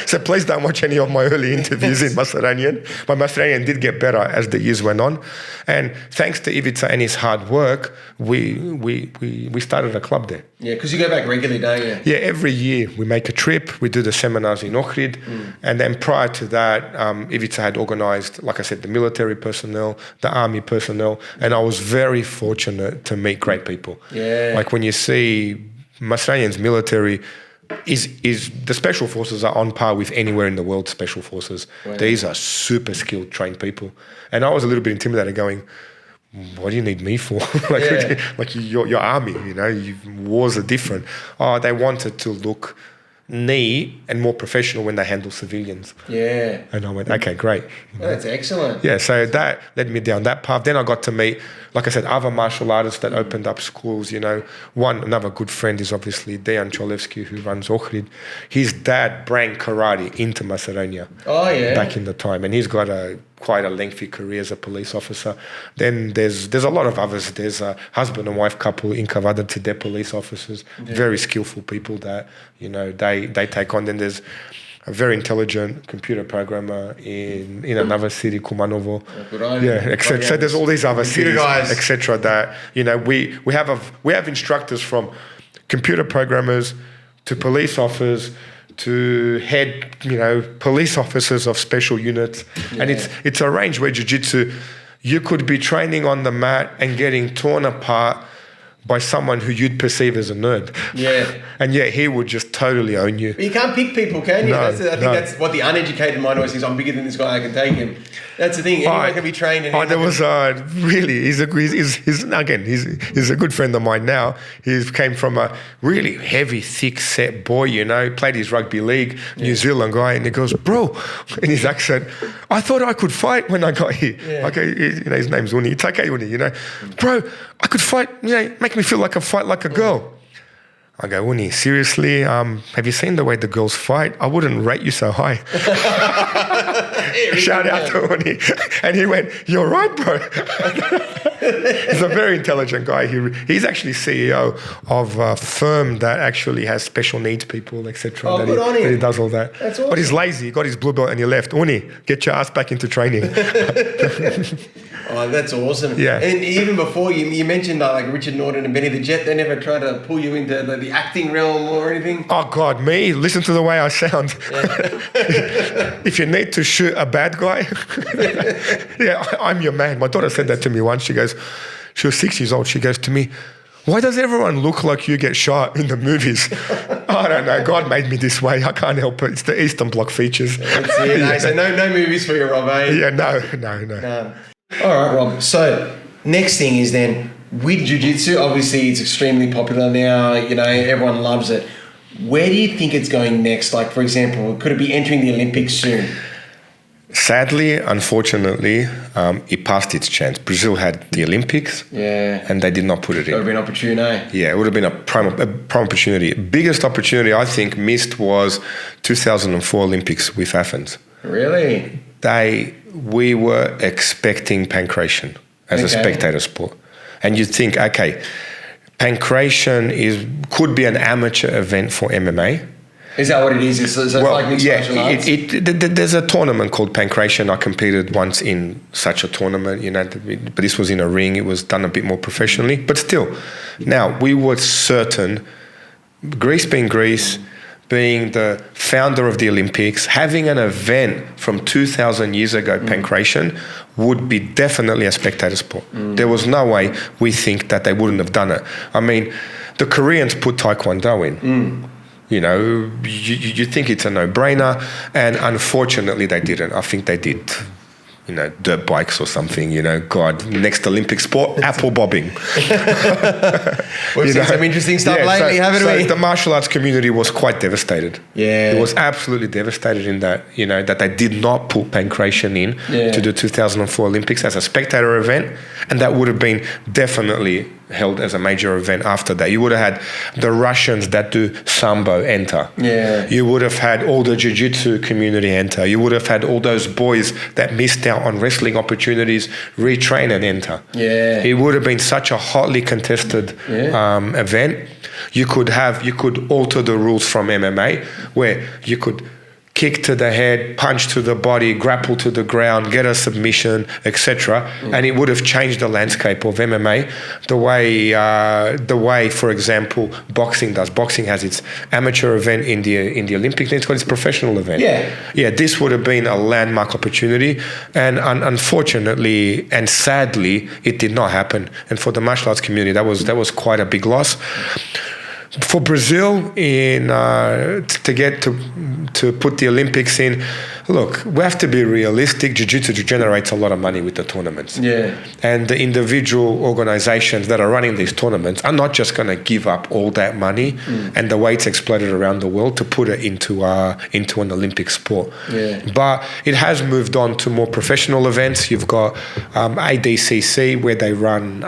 So please don't watch any of my early interviews in Macedonian. My Macedonian did get better as the years went on. And thanks to Ivica and his hard work, we started a club there. Yeah, because you go back regularly, don't you? Yeah, every year we make a trip. We do the seminars in Ohrid. And then prior to that, Ivica had organised, like I said, the military personnel, the army personnel. And I was very fortunate to meet great people. Yeah. Like when you see Macedonian's military is the special forces are on par with anywhere in the world special forces. Wow. These are super skilled, trained people. And I was a little bit intimidated going, what do you need me for? Like your army, wars are different. Oh, they wanted to look neat and more professional when they handle civilians. Yeah. And I went, okay, great. That's excellent. Yeah, so that led me down that path. Then I got to meet, like I said, other martial artists that opened up schools, Another good friend is obviously Dejan Cholevsky, who runs Ohrid. His dad brought karate into Macedonia back in the time. And he's got quite a lengthy career as a police officer. Then there's a lot of others. There's a husband and wife couple in Kavadati, they're police officers, very skillful people that, they take on. Then there's a very intelligent computer programmer in another city, Kumanovo. Etc. So there's all these other cities, etc. That we have instructors from computer programmers to police officers to head police officers of special units, and it's a range where jiu-jitsu, you could be training on the mat and getting torn apart by someone who you'd perceive as a nerd. Yeah. And yet he would just totally own you. But you can't pick people, can you? No, I think that's what the uneducated mind always thinks. I'm bigger than this guy, I can take him. That's the thing. Anyone can be trained. And there was really, he's a good friend of mine now. He came from a really heavy, thick set boy, played his rugby league, New Zealand guy, and he goes, bro, in his accent, I thought I could fight when I got here. Yeah. Okay, his name's Uni. It's okay, Uni, Bro, I could fight, make me feel like I fight like a girl. I go, Uni, seriously, have you seen the way the girls fight? I wouldn't rate you so high. Shout out to Uni. And he went, you're right, bro. He's a very intelligent guy. He's actually CEO of a firm that actually has special needs people, etc. Oh, good on him. He does all that. That's awesome. But he's lazy. He got his blue belt and he left. Uni, get your ass back into training. Oh, that's awesome. Yeah. And even before, you mentioned like Richard Norton and Benny the Jet, they never tried to pull you into the acting realm or anything? Oh, God, me? Listen to the way I sound. If you need to shoot a bad guy, I'm your man. My daughter said that to me once. She was 6 years old. She goes to me, why does everyone look like you get shot in the movies? I don't know. God made me this way. I can't help it. It's the Eastern Bloc features. That's it. So no movies for you, Rob, eh? Yeah, no. All right, Rob. So next thing is then with Jiu-Jitsu, obviously it's extremely popular now. Everyone loves it. Where do you think it's going next? Like, for example, could it be entering the Olympics soon? Sadly, unfortunately, it passed its chance. Brazil had the Olympics, and they did not put it in. It would have been opportune, eh? Yeah, it would have been a prime opportunity. Biggest opportunity I think missed was 2004 Olympics with Athens. Really? We were expecting pancration as a spectator sport, and you'd think, okay, pancration could be an amateur event for MMA. Is that what it is? Is it like mixed martial arts? There's a tournament called pancration. I competed once in such a tournament, but this was in a ring. It was done a bit more professionally, but still. Now, we were certain, Greece being the founder of the Olympics, having an event from 2,000 years ago, pancration, would be definitely a spectator sport. There was no way we think that they wouldn't have done it. I mean, the Koreans put Taekwondo in. You think it's a no-brainer, and unfortunately they didn't. I think they did, dirt bikes or something, God, next Olympic sport, apple bobbing. We've seen some interesting stuff lately, haven't we? The martial arts community was quite devastated. Yeah. It was absolutely devastated in that, that they did not put pancration in to the 2004 Olympics as a spectator event, and that would have been definitely held as a major event after that. You would have had the Russians that do Sambo enter. Yeah. You would have had all the Jiu-Jitsu community enter. You would have had all those boys that missed out on wrestling opportunities retrain and enter. Yeah. It would have been such a hotly contested event. You could alter the rules from MMA where you could kick to the head, punch to the body, grapple to the ground, get a submission, etc. And it would have changed the landscape of MMA the way, for example, boxing does. Boxing has its amateur event in the Olympics, and it's got its professional event. Yeah, this would have been a landmark opportunity, and unfortunately and sadly, it did not happen. And for the martial arts community, that was quite a big loss. For Brazil, to put the Olympics in, look, we have to be realistic. Jiu-Jitsu generates a lot of money with the tournaments. Yeah. And the individual organizations that are running these tournaments are not just going to give up all that money and the way it's exploded around the world to put it into an Olympic sport. Yeah. But it has moved on to more professional events. You've got ADCC, where they run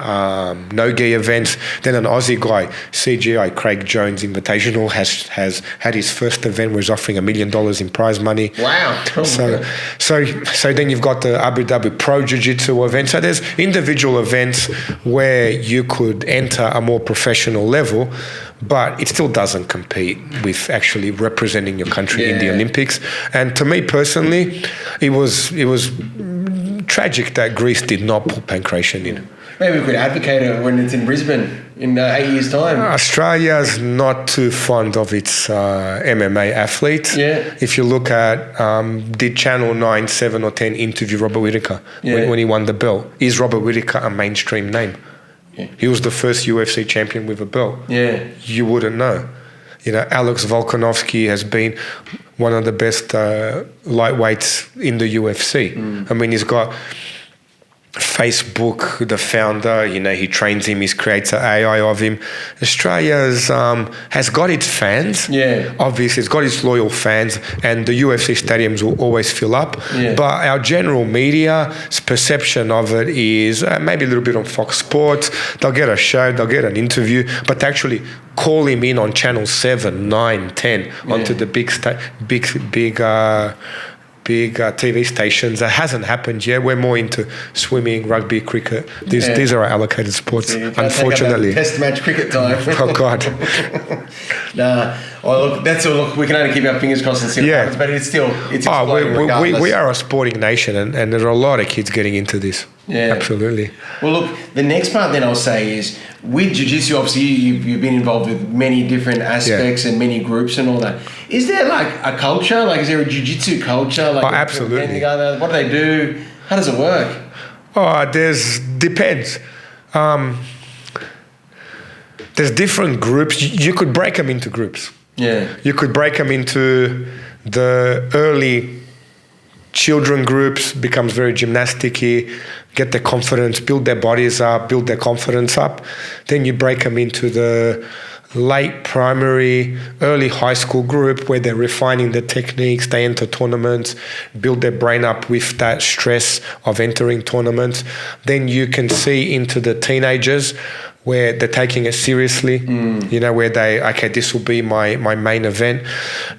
no-gi events. Then an Aussie guy, CGI, Craig Jones Invitational, has had his first event where he's offering $1 million in prize money. Wow. So then you've got the Abu Dhabi Pro Jiu-Jitsu event. So there's individual events where you could enter a more professional level, but it still doesn't compete with actually representing your country in the Olympics. And to me personally, it was tragic that Greece did not put pancration in. Maybe we could advocate it when it's in Brisbane in 8 years' time. Australia's not too fond of its MMA athletes. Yeah. If you look at, did Channel 9, 7 or 10 interview Robert Whittaker when he won the belt? Is Robert Whittaker a mainstream name? Yeah. He was the first UFC champion with a belt. Yeah. You wouldn't know. You know, Alex Volkanovski has been one of the best lightweights in the UFC. I mean, he's got Facebook, the founder, you know, he trains him, he creates an AI of him. Australia's has got its fans. Yeah. Obviously, it's got its loyal fans, and the UFC stadiums will always fill up. Yeah. But our general media's perception of it is maybe a little bit on Fox Sports. They'll get a show, they'll get an interview, but to actually call him in on Channel 7, 9, 10 onto the big TV stations. That hasn't happened yet. We're more into swimming, rugby, cricket. These are our allocated sports, unfortunately. Test match cricket time. Oh, God. Nah. Well, look, that's all. Look, we can only keep our fingers crossed and see what happens, but it's exploding we are a sporting nation, and there are a lot of kids getting into this. Yeah. Absolutely. Well, look, the next part then I'll say is, with Jiu-Jitsu, obviously you've been involved with many different aspects and many groups and all that. Is there like a culture? Like, is there a Jiu-Jitsu culture? Like, absolutely. What do they do? How does it work? Depends. There's different groups. You could break them into groups. Yeah. You could break them into the early children groups, becomes very gymnastic-y, get their confidence, build their bodies up, build their confidence up. Then you break them into the late primary, early high school group where they're refining their techniques, they enter tournaments, build their brain up with that stress of entering tournaments. Then you can see into the teenagers where they're taking it seriously, you know, where this will be my main event.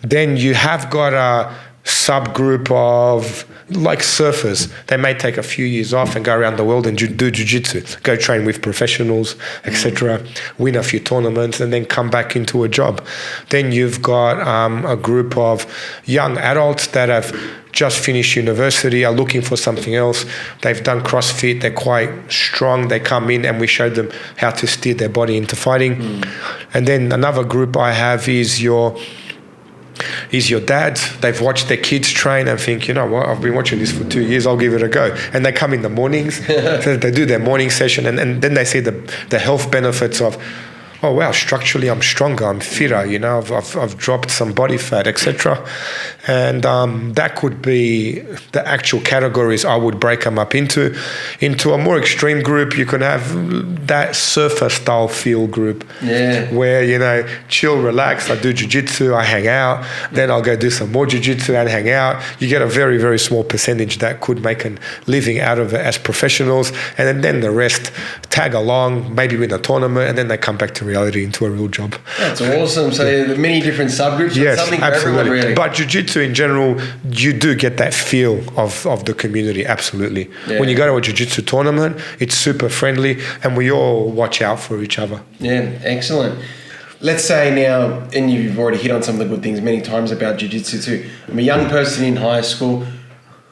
Then you have got a subgroup of like surfers. They may take a few years off and go around the world and do jiu-jitsu, go train with professionals, etc., win a few tournaments and then come back into a job. Then you've got a group of young adults that have just finished university, are looking for something else. They've done CrossFit, they're quite strong, they come in and we show them how to steer their body into fighting. And then another group I have is your dads. They've watched their kids train and think, you know what, I've been watching this for 2 years, I'll give it a go. And they come in the mornings, so they do their morning session, and then they see the health benefits of, oh wow, structurally I'm stronger, I'm fitter, you know, I've dropped some body fat, etc. And that could be the actual categories I would break them up into. Into a more extreme group, you can have that surfer style feel group, where, you know, chill, relax, I do jiu-jitsu, I hang out, then I'll go do some more jiu-jitsu and hang out. You get a very, very small percentage that could make a living out of it as professionals, and then the rest tag along, maybe win a tournament, and then they come back to reality into a real job. That's awesome. So there are many different subgroups. Yes, something absolutely. For everyone, really. But jiu-jitsu in general, you do get that feel of the community, absolutely. Yeah. When you go to a jiu-jitsu tournament, it's super friendly and we all watch out for each other. Yeah, excellent. Let's say now, and you've already hit on some of the good things many times about jiu-jitsu too. I'm a young person in high school,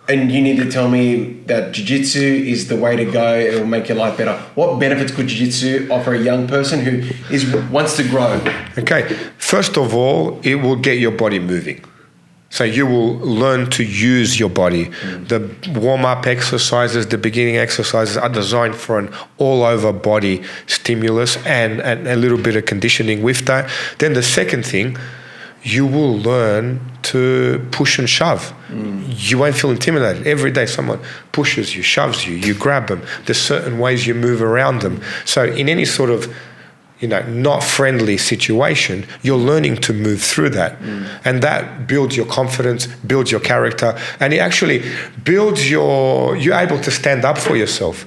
and you need to tell me that jiu-jitsu is the way to go, it will make your life better. What benefits could jiu-jitsu offer a young person who wants to grow? Okay, first of all, it will get your body moving. So you will learn to use your body. The warm-up exercises, the beginning exercises are designed for an all-over body stimulus and a little bit of conditioning with that. Then the second thing, you will learn to push and shove. You won't feel intimidated. Every day someone pushes you, shoves you, you grab them. There's certain ways you move around them. So in any sort of, you know, not friendly situation, you're learning to move through that. And that builds your confidence, builds your character, and it actually builds you're able to stand up for yourself.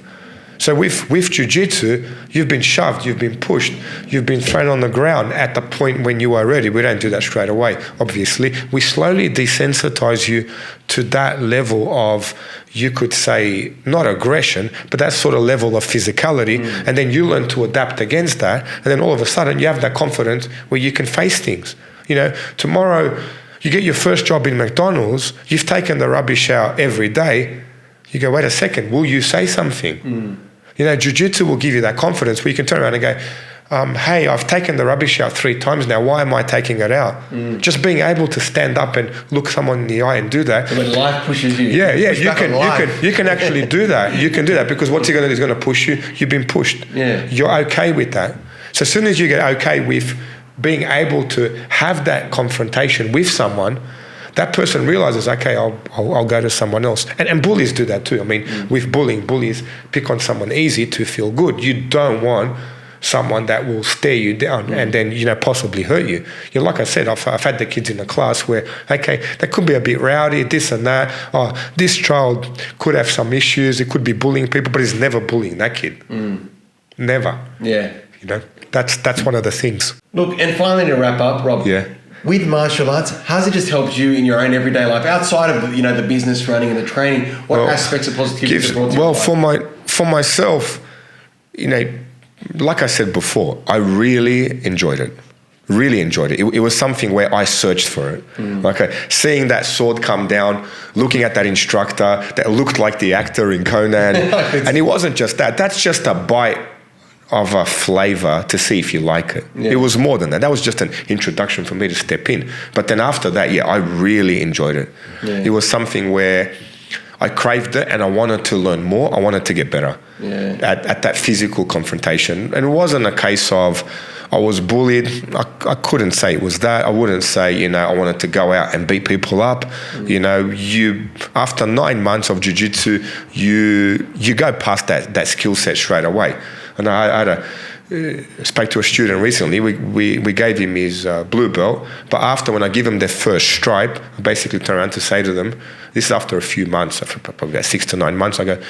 So with Jiu-Jitsu, you've been shoved, you've been pushed, you've been thrown on the ground at the point when you are ready. We don't do that straight away, obviously. We slowly desensitize you to that level of, you could say, not aggression, but that sort of level of physicality. And then you learn to adapt against that. And then all of a sudden you have that confidence where you can face things. You know, tomorrow you get your first job in McDonald's, you've taken the rubbish out every day. You go, wait a second, will you say something? You know, Jiu-Jitsu will give you that confidence where you can turn around and go, hey, I've taken the rubbish out 3 times now. Why am I taking it out? Just being able to stand up and look someone in the eye and do that. When life pushes you. Yeah, you can actually do that. You can do that because what's he going to do? He's going to push you. You've been pushed. Yeah. You're okay with that. So as soon as you get okay with being able to have that confrontation with someone, that person realizes, okay, I'll go to someone else. And bullies do that too. I mean, with bullies pick on someone easy to feel good. You don't want someone that will stare you down and then, you know, possibly hurt you. You know, like I said, I've had the kids in the class where, okay, they could be a bit rowdy, this and that. Oh, this child could have some issues. It could be bullying people, but he's never bullying that kid. Never. Yeah. You know, that's one of the things. Look, and finally to wrap up, Rob. Yeah. With martial arts, how's it just helped you in your own everyday life outside of, you know, the business running and the training? What aspects of positivity has it brought to you? Well, for myself, you know, like I said before, I really enjoyed it. Really enjoyed it. It was something where I searched for it. Like seeing that sword come down, looking at that instructor that looked like the actor in Conan, and it wasn't just that. That's just a bite of a flavor to see if you like it. Yeah. It was more than that. That was just an introduction for me to step in. But then after that, I really enjoyed it. Yeah. It was something where I craved it and I wanted to learn more. I wanted to get better at that physical confrontation. And it wasn't a case of I was bullied. I couldn't say it was that. I wouldn't say, you know, I wanted to go out and beat people up. You know, after 9 months of jiu-jitsu, you go past that skill set straight away. And I spoke to a student recently. We gave him his blue belt, but after, when I give him their first stripe, I basically turn around to say to them, this is after a few months, after probably about 6 to 9 months, I go,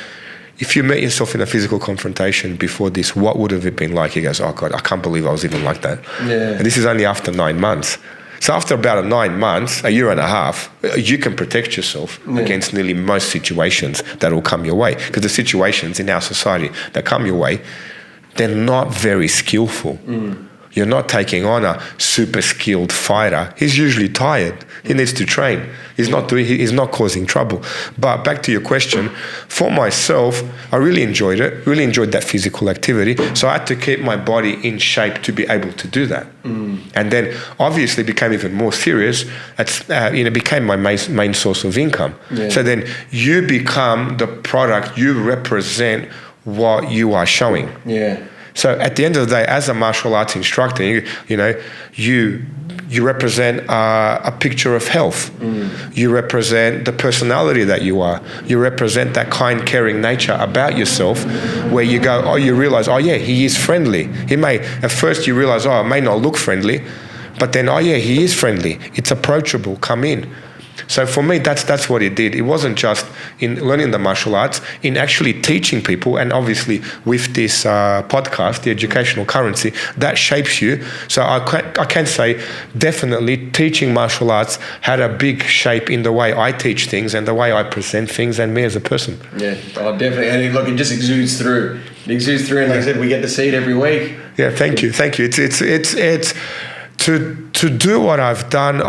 if you met yourself in a physical confrontation before this, what would have it been like? He goes, oh God, I can't believe I was even like that. Yeah. And this is only after 9 months. So after about 9 months, a year and a half, you can protect yourself against nearly most situations that will come your way. Because the situations in our society that come your way, they're not very skillful. You're not taking on a super skilled fighter. He's usually tired. He needs to train. He's not causing trouble. But back to your question, for myself, I really enjoyed it. Really enjoyed that physical activity. So I had to keep my body in shape to be able to do that. And then obviously became even more serious. It became my main source of income. Yeah. So then you become the product. You represent what you are showing. Yeah. So at the end of the day, as a martial arts instructor, you represent a picture of health. You represent the personality that you are. You represent that kind, caring nature about yourself, where you go, you realize, he is friendly. At first you realize, it may not look friendly, but then, he is friendly. It's approachable. Come in. So for me, that's what it did. It wasn't just in learning the martial arts, in actually teaching people, and obviously with this podcast, the educational currency, that shapes you. So I can say definitely teaching martial arts had a big shape in the way I teach things and the way I present things and me as a person. Yeah, definitely. And look, it just exudes through. It exudes through, and like I said, we get to see it every week. Yeah, thank you. It's to do what I've done,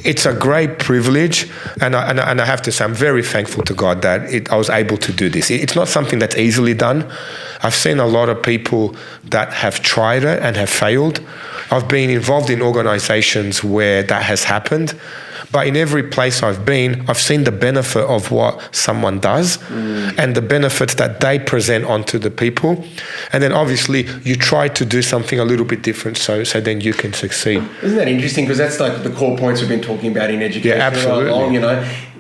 it's a great privilege, and I have to say I'm very thankful to God that I was able to do this. It's not something that's easily done. I've seen a lot of people that have tried it and have failed. I've been involved in organizations where that has happened, but in every place I've been, I've seen the benefit of what someone does and the benefits that they present onto the people. And then obviously you try to do something a little bit different so then you can succeed. Isn't that interesting? Because that's like the core points we've been talking about in education. Yeah, absolutely.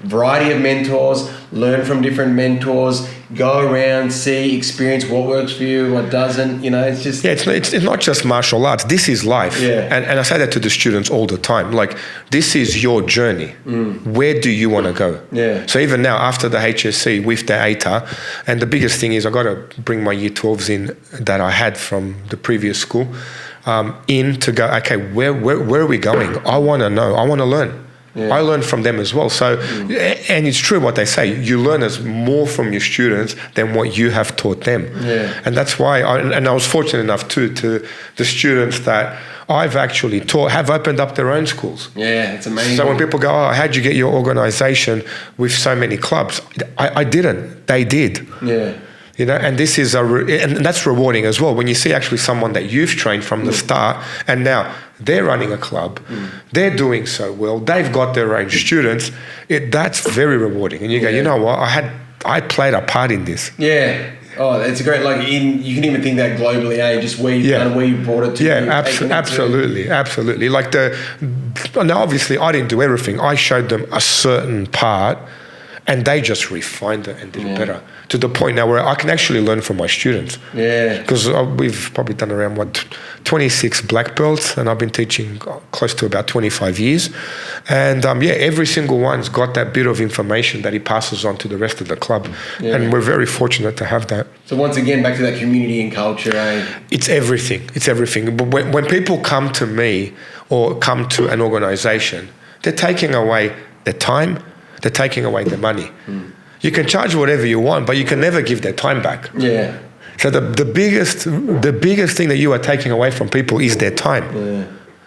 Variety of mentors, learn from different mentors, go around, see, experience what works for you, what doesn't. You know, it's just it's not just martial arts. This is life. Yeah. And I say that to the students all the time. Like, this is your journey. Where do you want to go? Yeah. So even now, after the HSC with the ATA, and the biggest thing is I got to bring my year 12s in that I had from the previous school in to go, okay, where are we going? I want to know. I want to learn. Yeah. I learn from them as well. So, and it's true what they say. You learn more from your students than what you have taught them. Yeah. And that's why, I was fortunate enough too, to the students that I've actually taught have opened up their own schools. Yeah, it's amazing. So when people go, oh, how'd you get your organization with so many clubs? I didn't. They did. Yeah. You know, and this is and that's rewarding as well when you see actually someone that you've trained from the start, and now they're running a club, they're doing so well, they've got their own students. That's very rewarding, and you go, you know what, I played a part in this. Yeah. Oh, it's a great, you can even think that globally, just where you've done, where you brought it to. Yeah, absolutely. Like now obviously I didn't do everything. I showed them a certain part, and they just refined it and did it better, to the point now where I can actually learn from my students. Yeah. Because we've probably done around 26 black belts, and I've been teaching close to about 25 years. And every single one's got that bit of information that he passes on to the rest of the club. Yeah. And we're very fortunate to have that. So once again, back to that community and culture, It's everything. It's everything. But when people come to me or come to an organization, they're taking away their time, they're taking away their money. You can charge whatever you want, but you can never give their time back. Yeah. So the biggest thing that you are taking away from people is their time. Yeah.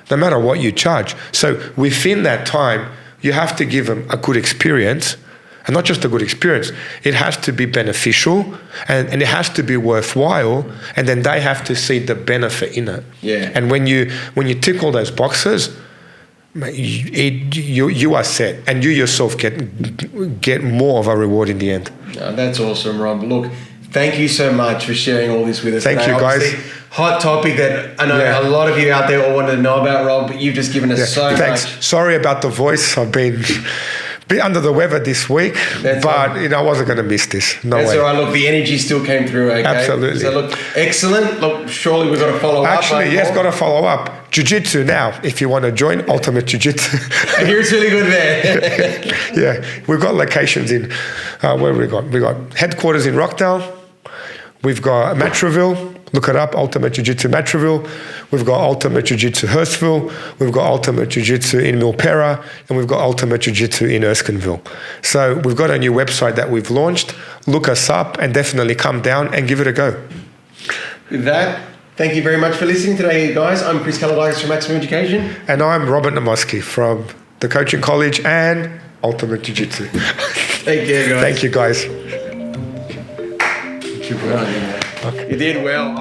No matter what you charge. So within that time, you have to give them a good experience, and not just a good experience. It has to be beneficial, and it has to be worthwhile, and then they have to see the benefit in it. Yeah. And when you tick all those boxes, you are set, and you yourself get more of a reward in the end. That's awesome, Rob. Look, thank you so much for sharing all this with us. Thank today. you, guys. Obviously, hot topic that I know a lot of you out there all wanted to know about, Rob, but you've just given us so much. Sorry about the voice. I've been a bit under the weather this week, but I wasn't going to miss this. No way. That's all right. Look, the energy still came through, okay? Absolutely. So look, excellent. Look, surely we've got to follow up. Actually, yes, got to follow up. Jujitsu now, if you want to join Ultimate Jujitsu. I hear it's really good there. Yeah, we've got locations in, where have we got? We've got headquarters in Rockdale. We've got Matraville. Look it up, Ultimate Jiu-Jitsu Matraville. We've got Ultimate Jiu-Jitsu Hurstville. We've got Ultimate Jiu-Jitsu in Milpera. And we've got Ultimate Jiu-Jitsu in Erskineville. So we've got a new website that we've launched. Look us up and definitely come down and give it a go. With that, thank you very much for listening today, guys. I'm Chris Kalodakis from Maximum Education. And I'm Robert Namoski from the Coaching College and Ultimate Jiu-Jitsu. Thank you, guys. Thank you, guys. You did well.